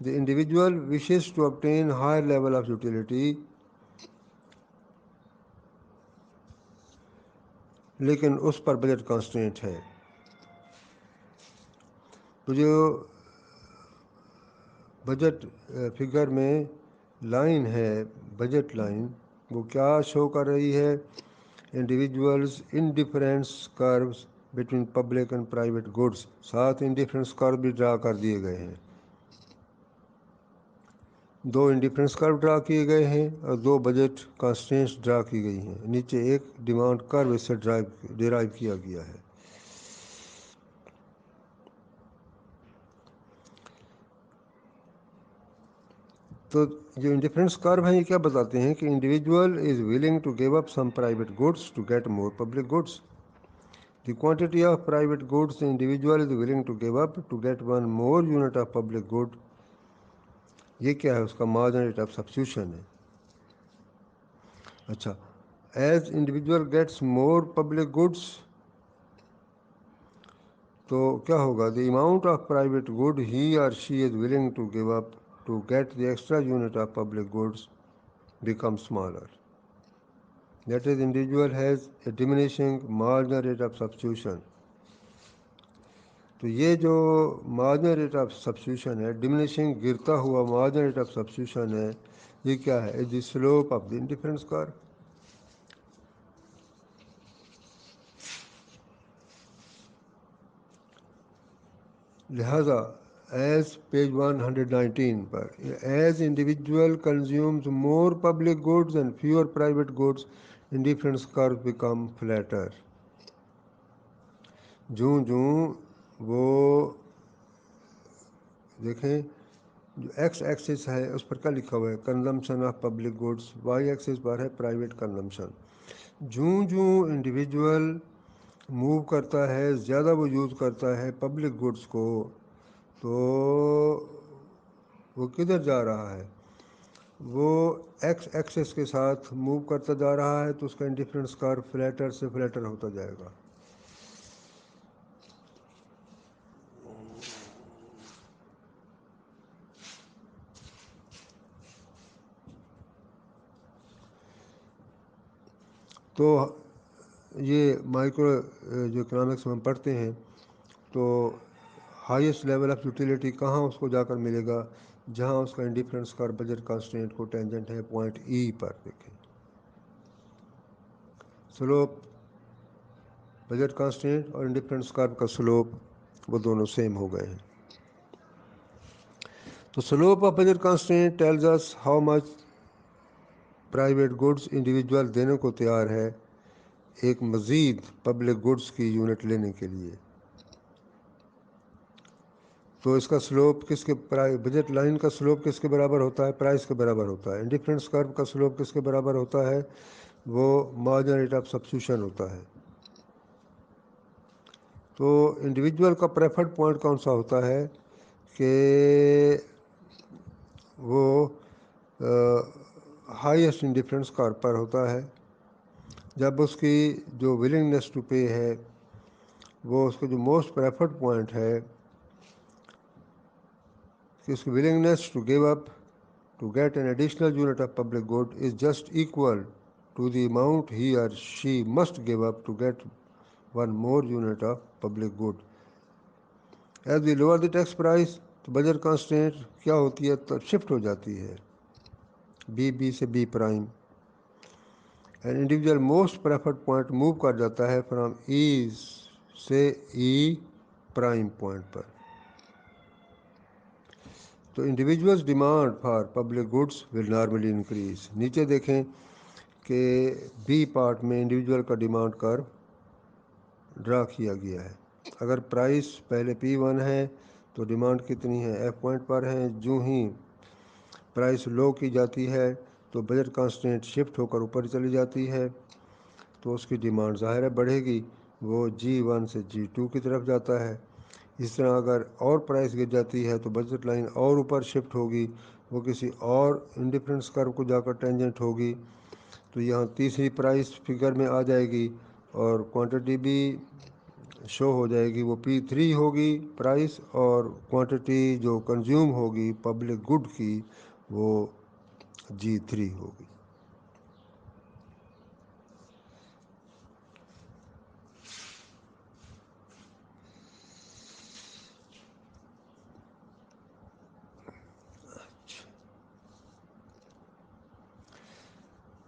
The individual wishes to obtain higher level of utility, لیکن اس پر budget constant ہے. تو جو budget figure میں line ہے، budget line, وہ کیا show کر رہی ہے؟ Individuals indifference curves between public and private goods. ساتھ انڈیفرنس کرو بھی ڈرا کر دیے گئے ہیں. 2 انڈیفرنس کرو ڈرا کیے گئے ہیں اور 2 بجٹ کانسٹینٹس ڈرا کی گئی ہیں. نیچے ایک ڈیمانڈ کرو اس سے ڈیرائیو کیا گیا ہے. تو جو انڈیفرنس کرو ہیں یہ کیا بتاتے ہیں کہ individual is willing to give up some private goods to get more public goods. The quantity of private goods the individual is willing to give up to get one more unit of public good. یہ کیا ہے؟ اس کا margin rate of substitution ہے. اچھا، as individual gets more public goods تو کیا ہوگا؟ The amount of private good he اور she is willing to give up to get the extra unit of public goods become smaller. That is individual has a diminishing marginal rate of substitution. تو یہ جو marginal rate of substitution ہے، diminishing گرتا ہوا marginal rate of substitution ہے، یہ کیا ہے؟ Is the slope of the indifference curve. لہذا ایز پیج 119 پر، as individual consumes more public goods and fewer private goods indifference curve become flatter. جوں وہ دیکھیں جو ایکس ایکسس ہے اس پر کیا لکھا ہوا ہے؟ Consumption of public goods. Y axis پر ہے پرائیویٹ کنزمپشن. جوں انڈیویجول موو کرتا ہے، زیادہ وہ یوز کرتا ہے پبلک گڈس کو، تو وہ کدھر جا رہا ہے؟ وہ ایکس ایکسس کے ساتھ موو کرتا جا رہا ہے، تو اس کا انڈیفرنس کرو فلیٹر سے فلیٹر ہوتا جائے گا. تو یہ مائکرو جو اکنامکس میں ہم پڑھتے ہیں، تو ہائیسٹ لیول آف یوٹیلیٹی کہاں اس کو جا کر ملے گا؟ جہاں اس کا انڈیفرنس کر بجٹ کانسٹینٹ کو ٹینجنٹ ہے پوائنٹ ای پر. دیکھیں سلوپ بجٹ کانسٹینٹ اور انڈیفرنس کرو کا سلوپ وہ دونوں سیم ہو گئے ہیں. تو slope of budget constant tells us how much private goods individual دینے کو تیار ہے ایک مزید پبلک گڈس کی یونٹ لینے کے لیے. تو اس کا سلوپ کس کے بجٹ لائن کا سلوپ کس کے برابر ہوتا ہے؟ پرائس کے برابر ہوتا ہے. انڈیفرنس کرو کا سلوپ کس کے برابر ہوتا ہے؟ وہ مارجن ریٹ آف سبسٹیوشن ہوتا ہے. تو انڈیویجول کا پریفرڈ پوائنٹ کون سا ہوتا ہے کہ وہ ہائیسٹ انڈیفرنس کار پر ہوتا ہے، جب اس کی جو ولنگنیس ٹو پے ہے، وہ اس کا جو موسٹ پریفرڈ پوائنٹ ہے کہ اس کی willingness to give up to get an additional unit of public good is just equal to the amount he اور she must give up to get one more unit of public good. As we lower the tax price تو budget constant کیا ہوتی ہے؟ تو shift ہو جاتی ہے B سے B prime. And individual most preferred point move کر جاتا ہے فرام ای سے ای پرائم پوائنٹ پر. تو individuals demand for public goods will normally increase. نیچے دیکھیں کہ بی پارٹ میں انڈیویجول کا ڈیمانڈ کرو ڈرا کیا گیا ہے. اگر پرائس پہلے P1 ہے تو ڈیمانڈ کتنی ہے؟ ایف پوائنٹ پر ہے. جو ہی پرائس لو کی جاتی ہے تو بجٹ کانسٹینٹ شفٹ ہو کر اوپر چلی جاتی ہے، تو اس کی ڈیمانڈ ظاہر ہے بڑھے گی، وہ G1 سے G2 کی طرف جاتا ہے. اس طرح اگر اور پرائس گر جاتی ہے تو بجٹ لائن اور اوپر شفٹ ہوگی، وہ کسی اور انڈیفرنس کرو کو جا کر ٹینجنٹ ہوگی. تو یہاں تیسری پرائس فگر میں آ جائے گی اور کوانٹٹی بھی شو ہو جائے گی، وہ P3 ہوگی پرائس، اور کوانٹٹی جو کنزیوم ہوگی پبلک گڈ کی وہ G3 ہوگی۔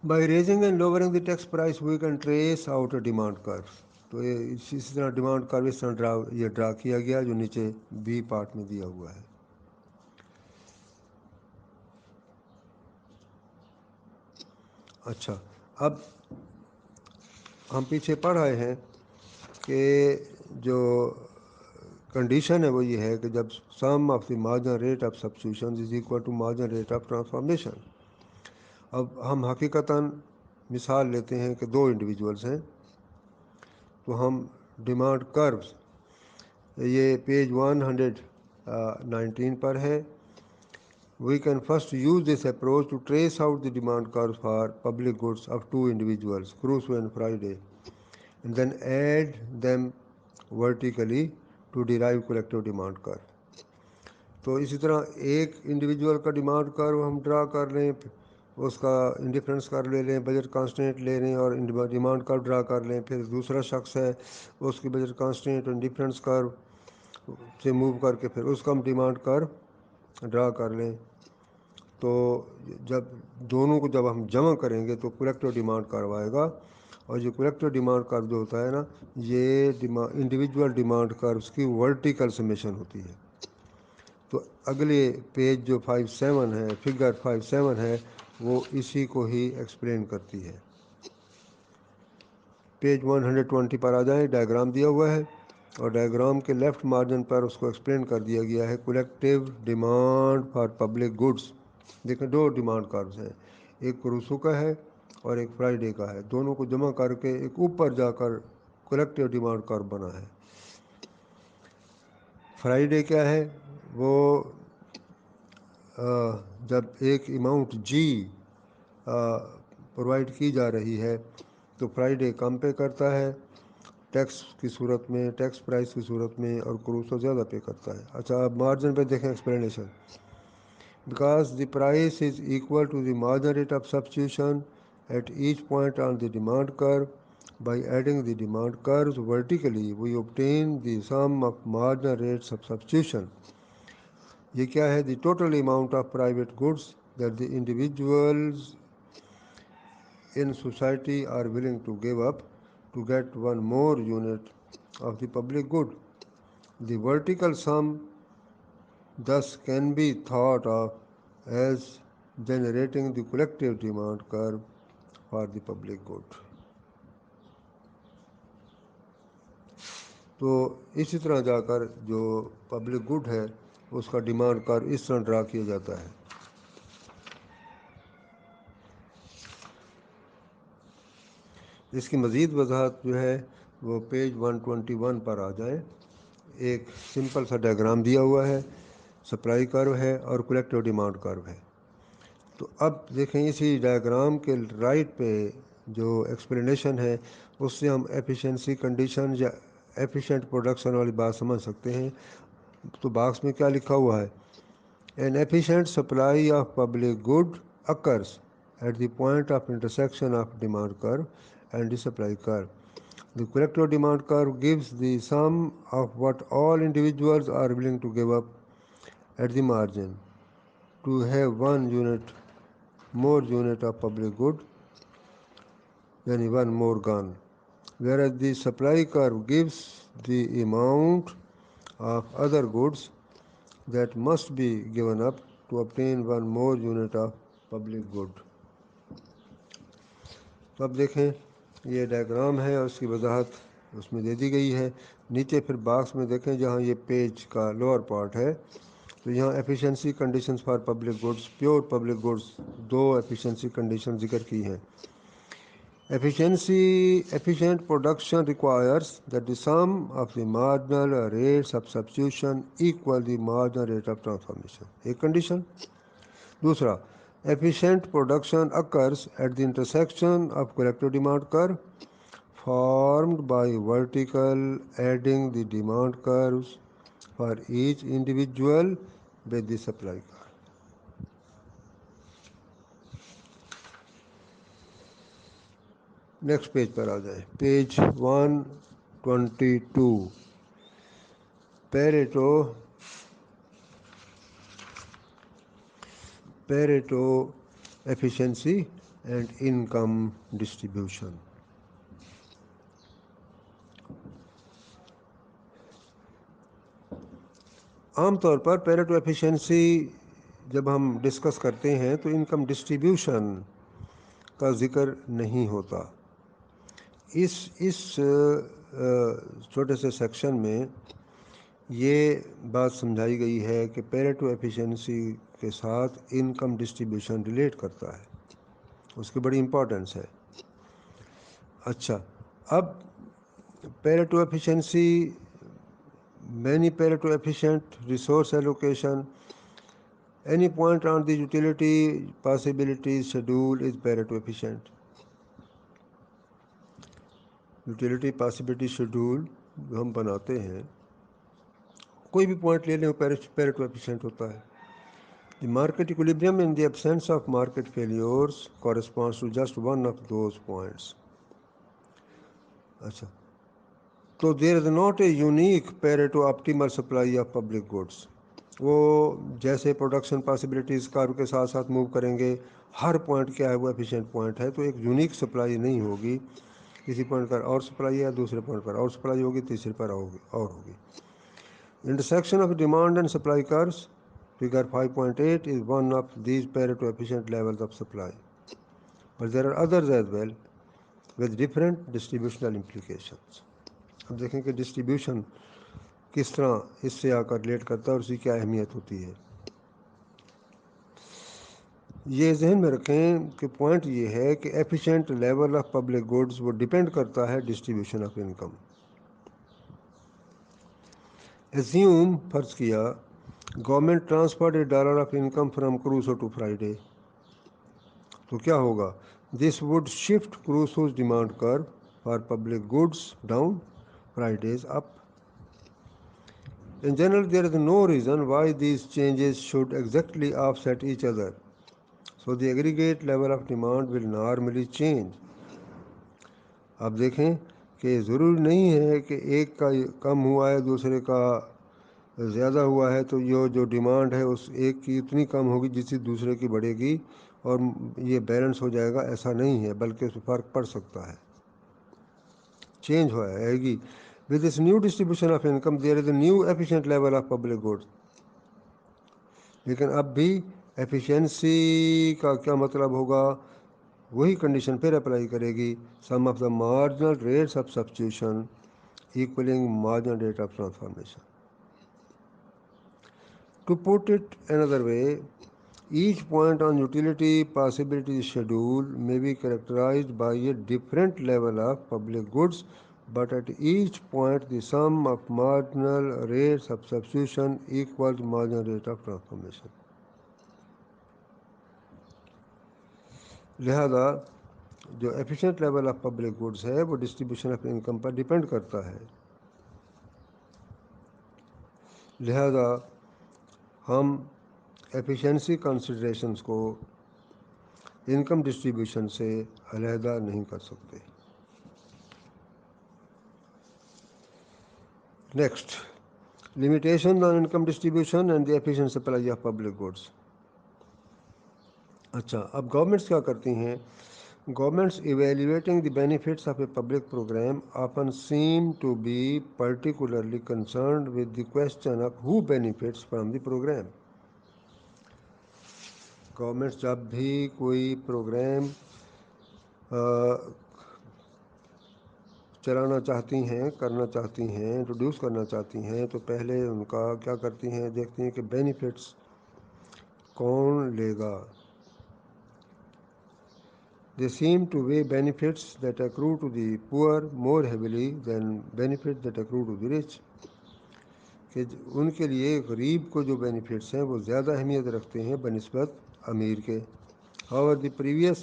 By raising and lowering the tax price we can trace out a demand curve۔ تو یہ اسی طرح ڈیمانڈ کرو اس طرح یہ ڈرا کیا گیا جو نیچے بی پارٹ میں دیا ہوا ہے۔ اچھا، اب ہم پیچھے پڑھ رہے ہیں کہ جو کنڈیشن ہے وہ یہ ہے کہ جب sum of the margin rate of substitution is equal to margin rate of transformation. اب ہم حقیقتاً مثال لیتے ہیں کہ دو انڈیویجولس ہیں، تو ہم ڈیمانڈ کروز، یہ پیج 119 پر ہے۔ We can first use this approach to trace out the demand curves for public goods of two individuals, Crusoe and Friday, and then add them vertically to derive collective demand curve۔ تو اسی طرح ایک individual کا demand کرو ہم ڈرا کر لیں، اس کا انڈیفرنس کر لے لیں، بجٹ کانسٹینٹ لے لیں اور ڈیمانڈ کرو ڈرا کر لیں۔ پھر دوسرا شخص ہے اس کی بجٹ کانسٹینٹ اور ڈفرینس کرو سے موو کر کے پھر اس کا ہم ڈیمانڈ کرو ڈرا کر لیں۔ تو جب دونوں کو جب ہم جمع کریں گے تو کلیکٹیو ڈیمانڈ کرو آئے گا، اور یہ کلیکٹیو ڈیمانڈ کرو جو ہوتا ہے نا، یہ انڈیویجول ڈیمانڈ کروز کی ورٹیکل سمیشن ہوتی ہے۔ تو اگلے پیج جو 57 ہے، فگر 57 ہے، وہ اسی کو ہی ایکسپلین کرتی ہے۔ پیج 120 پر آ جائیں، ڈائیگرام دیا ہوا ہے، اور ڈائیگرام کے لیفٹ مارجن پر اس کو ایکسپلین کر دیا گیا ہے collective demand for public goods. دیکھیں دو ڈیمانڈ کروز ہیں، ایک کروسو کا ہے اور ایک فرائیڈے کا ہے، دونوں کو جمع کر کے ایک اوپر جا کر کولیکٹیو ڈیمانڈ کرو بنا ہے۔ فرائیڈے کیا ہے؟ وہ جب ایک اماؤنٹ جی پرووائڈ کی جا رہی ہے تو فرائیڈے کم پے کرتا ہے ٹیکس کی صورت میں، ٹیکس پرائس کی صورت میں، اور کروسو زیادہ پے کرتا ہے۔ اچھا، اب مارجن پہ دیکھیں explanation. Because the price is equal to the margin rate of substitution at each point on the demand curve, by adding the demand curves vertically we obtain the sum of margin rates of substitution. یہ کیا ہے؟ The total amount of private goods that the individuals in society are willing to give up to get one more unit of the public good. The vertical sum thus can be thought of as generating the collective demand curve for the public good۔ تو اسی طرح جا کر جو public good ہے اس کا demand کرو اس طرح ڈرا کیا جاتا ہے۔ اس کی مزید وضاحت جو ہے وہ پیج 121 پر آ جائے۔ ایک سمپل سا ڈائیگرام دیا ہوا ہے، سپلائی کرو ہے اور کولیکٹیو ڈیمانڈ کرو ہے۔ تو اب دیکھیں اسی ڈائیگرام کے رائٹ پہ جو ایکسپلینیشن ہے اس سے ہم ایفیشنسی کنڈیشن یا ایفیشینٹ پروڈکشن والی بات سمجھ سکتے ہیں۔ تو باکس میں کیا لکھا ہوا ہے؟ An efficient supply of public good occurs at the point of intersection of demand curve and the supply curve۔ The collective demand curve gives the sum of what all individuals are willing to give up at the margin to have one unit more unit of public good, yani one more gun, whereas the supply curve gives the amount of other goods that must be given up to obtain one more unit of public good۔ تو اب دیکھیں یہ diagram ہے اور اس کی وضاحت اس میں دے دی گئی ہے۔ نیچے پھر باکس میں دیکھیں جہاں یہ پیج کا لوور پارٹ ہے تو یہاں efficiency conditions for public goods, pure public goods, دو ایفیشنسی کنڈیشن ذکر کی ہیں۔ Efficient production requires that the sum of the marginal rates of substitution equal the marginal rate of transformation، ایک condition. دوسرا، efficient production occurs at the intersection of collective demand curve formed by vertical adding the demand curves for each individual with the supply curve. Next page پر آ جائیں، page 122. Pareto efficiency and income distribution. عام طور پر Pareto efficiency جب ہم discuss کرتے ہیں تو انکم ڈسٹریبیوشن کا ذکر نہیں ہوتا. اس چھوٹے سے سیکشن میں یہ بات سمجھائی گئی ہے کہ پیریٹو ایفیشنسی کے ساتھ انکم ڈسٹریبیوشن ریلیٹ کرتا ہے، اس کی بڑی امپورٹنس ہے. اچھا، اب Pareto efficiency, many Pareto efficient resource allocation, any point on the utility possibility schedule is Pareto efficient. Utility possibility schedule جو ہم بناتے ہیں، کوئی بھی پوائنٹ لے لیں وہ پیریٹو ایفیشینٹ ہوتا ہے. The market equilibrium in the absence of market failures corresponds to just one of those points. اچھا، تو there is not a unique Pareto optimal supply of public goods. وہ جیسے پروڈکشن پاسبلٹیز کارو کے ساتھ ساتھ موو کریں گے، ہر پوائنٹ کیا ہے وہ ایفیشینٹ پوائنٹ ہے، تو ایک یونیک سپلائی نہیں ہوگی. کسی پوائنٹ پر اور سپلائی ہے، دوسرے پوائنٹ پر اور سپلائی ہوگی، تیسرے پر اور ہوگی. Intersection of demand and supply curves figure 5.8 is one of these Pareto efficient levels of supply, but there are others as well with different distributional implications. اب دیکھیں کہ ڈسٹریبیوشن کس طرح اس سے آ کر ریلیٹ کرتا ہے اور اس کی کیا اہمیت ہوتی ہے. یہ ذہن میں رکھیں کہ پوائنٹ یہ ہے کہ efficient level of public goods وہ ڈپینڈ کرتا ہے ڈسٹریبیوشن آف انکم. ایزیوم، فرض کیا government transferred $1 of income from Crusoe to Friday, تو کیا ہوگا؟ This would shift Crusoe's demand curve for public goods down, Friday's up. In general, there is no reason why these changes should exactly offset each other, so the aggregate level of demand will normally change. اب دیکھیں کہ ضروری نہیں ہے کہ ایک کا کم ہوا ہے دوسرے کا زیادہ ہوا ہے تو یہ جو ڈیمانڈ ہے اس ایک کی اتنی کم ہوگی جس سے دوسرے کی بڑھے گی اور یہ بیلنس ہو جائے گا. ایسا نہیں ہے، بلکہ اس میں فرق پڑ سکتا ہے، چینج ہو آئے گی. With this new distribution of income, there is a new efficient level of public goods. لیکن اب بھی ایفیشنسی کا کیا مطلب ہوگا؟ وہی کنڈیشن پھر اپلائی کرے گی. Sum of the marginal rates of substitution equaling marginal rate of transformation. To put it another way, each point on utility possibility schedule may be characterized by a different level of public goods, but at each point the sum of marginal rates of substitution equals marginal rate of transformation. لہذا جو efficient level of public goods ہے وہ distribution of income پر depend کرتا ہے. لہذا ہم efficiency considerations کو انکم ڈسٹریبیوشن سے علیحدہ نہیں کر سکتے. Next, limitation on income distribution and the efficient supply of public goods. اچھا، اب گورنمنٹس کیا کرتی ہیں؟ Governments evaluating the benefits of a public program often seem to be particularly concerned with the question of who benefits from the programme. Governments جب بھی کوئی programme چلانا چاہتی ہیں، کرنا چاہتی ہیں، انٹروڈیوس کرنا چاہتی ہیں، تو پہلے ان کا کیا کرتی ہیں؟ دیکھتی ہیں کہ بینیفٹس کون لے گا. They seem to weigh benefits that accrue to the poor more heavily than benefits that accrue to the rich. کہ ان کے لیے غریب کو جو بینیفٹس ہیں وہ زیادہ اہمیت رکھتے ہیں بنسبت امیر کے. However, the previous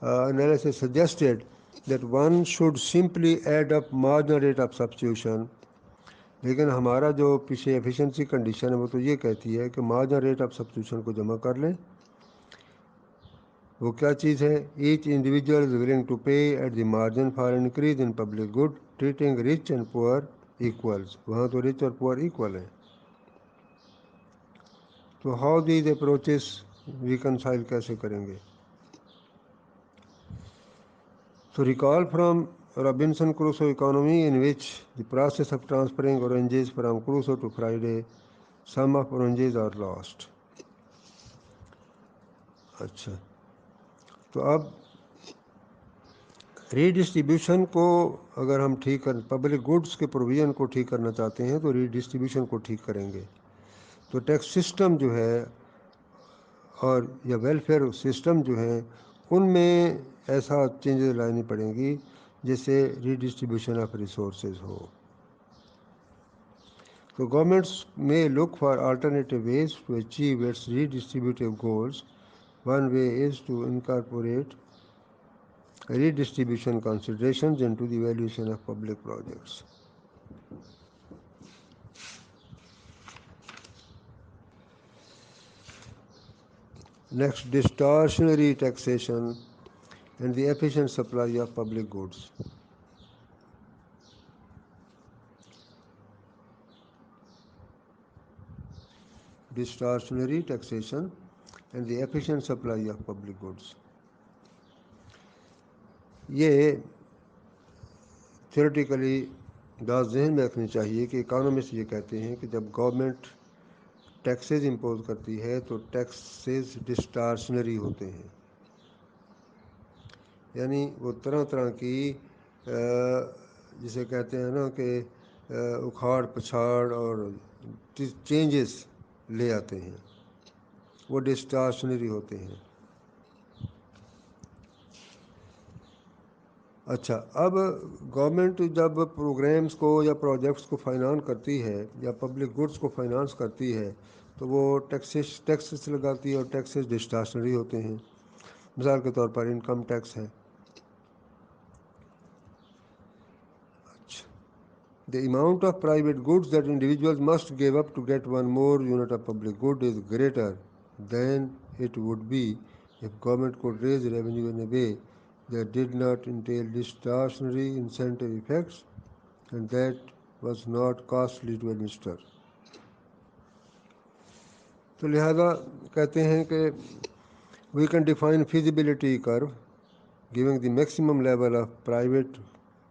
analysis suggested that one should simply add up marginal rate of substitution. لیکن ہمارا جو پیچھے ایفیشنسی کنڈیشن ہے وہ تو یہ کہتی ہے کہ مارجنل ریٹ آف سبسٹیوشن کو جمع کر لیں. وہ کیا چیز ہے؟ Each individual is willing to pay at the margin for increase in public good treating rich and poor equals. وہاں تو رچ اور پور ایکول ہیں. تو ہاؤ دیز اپروچز ریکنسائل کیسے کریں گے؟ تو recall from Robinson Crusoe economy, in which the process of transferring oranges from Crusoe to Friday, some of oranges are lost. اچھا، تو اب ریڈسٹریبیوشن کو اگر ہم ٹھیک کر پبلک گڈس کے پروویژن کو ٹھیک کرنا چاہتے ہیں تو ریڈسٹریبیوشن کو ٹھیک کریں گے. تو ٹیکس سسٹم جو ہے اور یا ویلفیئر سسٹم جو ہیں ان میں ایسا چینجز لانی پڑیں گی جس سے ریڈسٹریبیوشن آف ریسورسز ہو. تو governments may look for alternative ways to achieve its redistributive goals. One way is to incorporate redistribution considerations into the evaluation of public projects. Next, distortionary taxation and the efficient supply of public goods. Distortionary taxation and the efficient supply of public goods. یہ theoretically بات ذہن میں رکھنی چاہیے کہ economist یہ کہتے ہیں کہ جب گورنمنٹ ٹیکسز امپوز کرتی ہے تو ٹیکسز ڈسٹارشنری ہوتے ہیں، یعنی وہ طرح طرح کی جسے کہتے ہیں نا کہ اکھاڑ پچھاڑ اور چینجز لے آتے ہیں، وہ ڈسٹارشنری ہوتے ہیں. اچھا، اب گورنمنٹ جب پروگرامز کو یا پروجیکٹس کو فائنانس کرتی ہے یا پبلک گڈس کو فائنانس کرتی ہے تو وہ ٹیکسز لگاتی ہے اور ٹیکسز ڈسٹارشنری ہوتے ہیں. مثال کے طور پر انکم ٹیکس ہے. اچھا، the amount of private goods that individuals must give up to get one more unit of public good is greater than it would be if government could raise revenue in a way that did not entail distortionary incentive effects and that was not costly to administer. تو لہذا کہتے ہیں کہ we can define feasibility curve giving the maximum level of private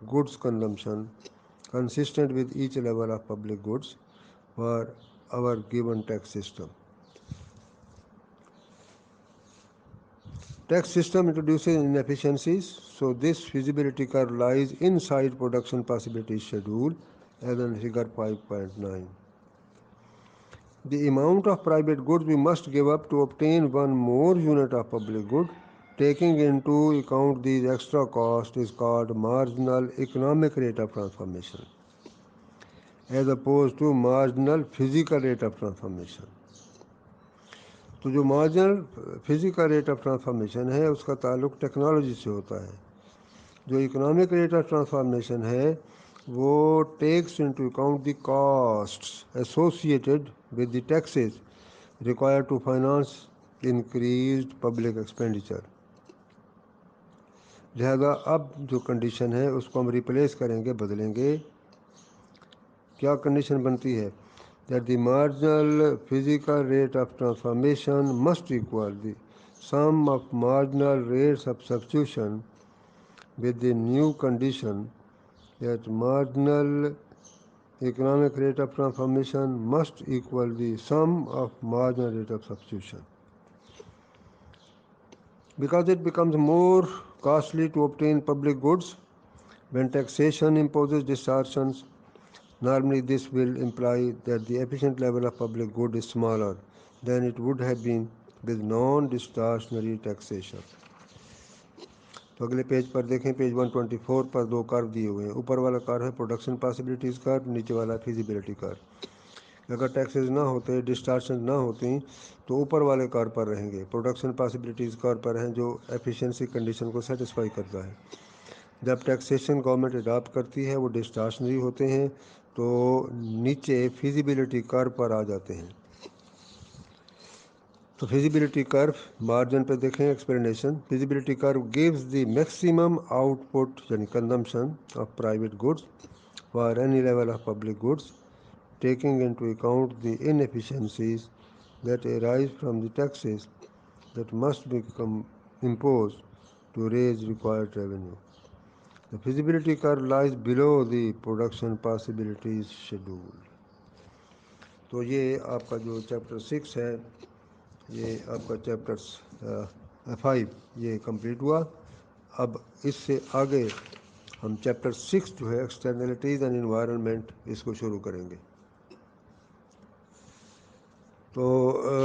goods consumption consistent with each level of public goods for our given tax system. Tax system introduces inefficiencies, so this feasibility curve lies inside production possibility schedule as in figure 5.9. The amount of private goods we must give up to obtain one more unit of public good, taking into account these extra costs, is called marginal economic rate of transformation as opposed to marginal physical rate of transformation. تو جو marginal physical rate of transformation ہے اس کا تعلق technology سے ہوتا ہے. جو economic rate of transformation ہے وہ takes into account the costs associated with the taxes required to finance increased public expenditure. لہذا اب جو کنڈیشن ہے اس کو ہم ریپلیس کریں گے، بدلیں گے. کیا کنڈیشن بنتی ہے؟ that the marginal physical rate of transformation must equal the sum of marginal rates of substitution with the new condition that marginal economic rate of transformation must equal the sum of marginal rate of substitution. Because it becomes more costly to obtain public goods when taxation imposes distortions. Normally this will imply that the efficient level of public good is smaller than it would have been with non-distortionary taxation. تو اگلے page پر دیکھیں، page 124 پر دو کرو دیے ہوئے ہیں. اوپر والا کرو ہے پروڈکشن پاسبلٹیز کرو، نیچے والا فیزیبلٹی کرو. اگر ٹیکسز نہ ہوتے، ڈسٹارشن نہ ہوتی تو اوپر والے کرو پر رہیں گے، پروڈکشن پاسبلٹیز کرو پر ہیں جو ایفیشنسی کنڈیشن کو سیٹسفائی کرتا ہے. جب ٹیکسیشن گورنمنٹ اڈاپٹ کرتی ہے وہ ڈسٹاشنری ہوتے ہیں تو نیچے فیزیبلٹی کرو پر آ جاتے ہیں. تو فیزیبلٹی کرو مارجن پہ دیکھیں explanation. Feasibility curve gives the maximum output یعنی consumption of private goods for any level of public goods taking into account the inefficiencies that arise from the taxes that must become imposed to raise required revenue. The feasibility curve lies below the production possibilities schedule. تو یہ آپ کا جو chapter 6 ہے، یہ آپ کا chapter 5 یہ کمپلیٹ ہوا. اب اس سے آگے ہم چیپٹر 6 جو ہے ایکسٹرنلٹیز اینڈ انوائرمنٹ اس کو شروع کریں گے. تو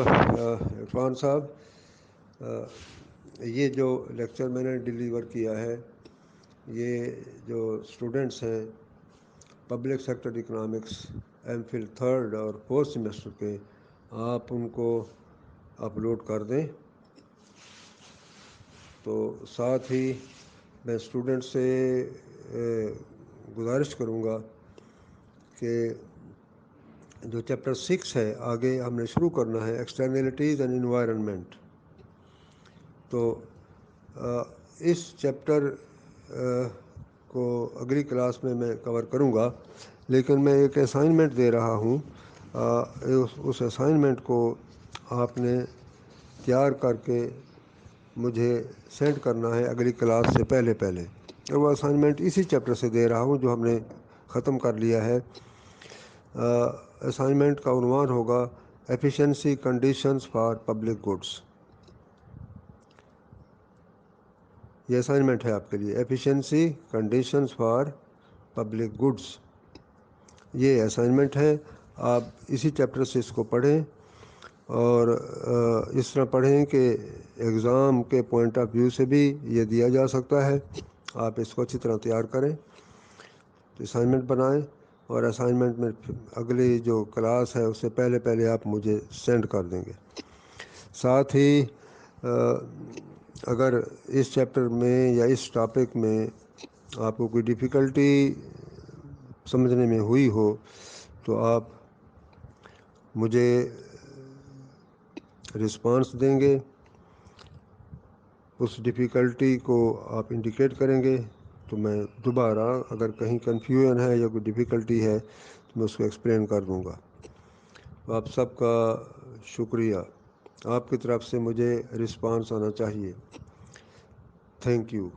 عرفان صاحب، یہ جو لیکچر میں نے ڈیلیور کیا ہے، یہ جو اسٹوڈنٹس ہیں public sector economics M Phil 3rd اور 4th سیمسٹر کے، آپ ان کو اپلوڈ کر دیں. تو ساتھ ہی میں اسٹوڈنٹ سے گزارش کروں گا کہ جو چیپٹر 6 ہے آگے ہم نے شروع کرنا ہے ایکسٹرنلٹیز اینڈ انوائرمنٹ. تو اس چیپٹر کو اگلی کلاس میں کور کروں گا، لیکن میں ایک اسائنمنٹ دے رہا ہوں. اس اسائنمنٹ کو آپ نے تیار کر کے مجھے سینڈ کرنا ہے اگلی کلاس سے پہلے. اور وہ اسائنمنٹ اسی چیپٹر سے دے رہا ہوں جو ہم نے ختم کر لیا ہے. اسائنمنٹ کا عنوان ہوگا efficiency conditions for public goods. یہ اسائنمنٹ ہے آپ کے لیے، efficiency conditions for public goods. یہ اسائنمنٹ ہے. آپ اسی چیپٹر سے اس کو پڑھیں اور اس طرح پڑھیں کہ ایگزام کے پوائنٹ آف ویو سے بھی یہ دیا جا سکتا ہے. آپ اس کو اچھی طرح تیار کریں، تو اسائنمنٹ بنائیں اور اسائنمنٹ میں اگلی جو کلاس ہے اس سے پہلے آپ مجھے سینڈ کر دیں گے. ساتھ ہی اگر اس چیپٹر میں یا اس ٹاپک میں آپ کو کوئی ڈیفیکلٹی سمجھنے میں ہوئی ہو تو آپ مجھے رسپانس دیں گے. اس ڈیفیکلٹی کو آپ انڈیکیٹ کریں گے تو میں دوبارہ اگر کہیں کنفیوژن ہے یا کوئی ڈیفیکلٹی ہے تو میں اس کو ایکسپلین کر دوں گا. آپ سب کا شکریہ. آپ کی طرف سے مجھے رسپانس آنا چاہیے. Thank you.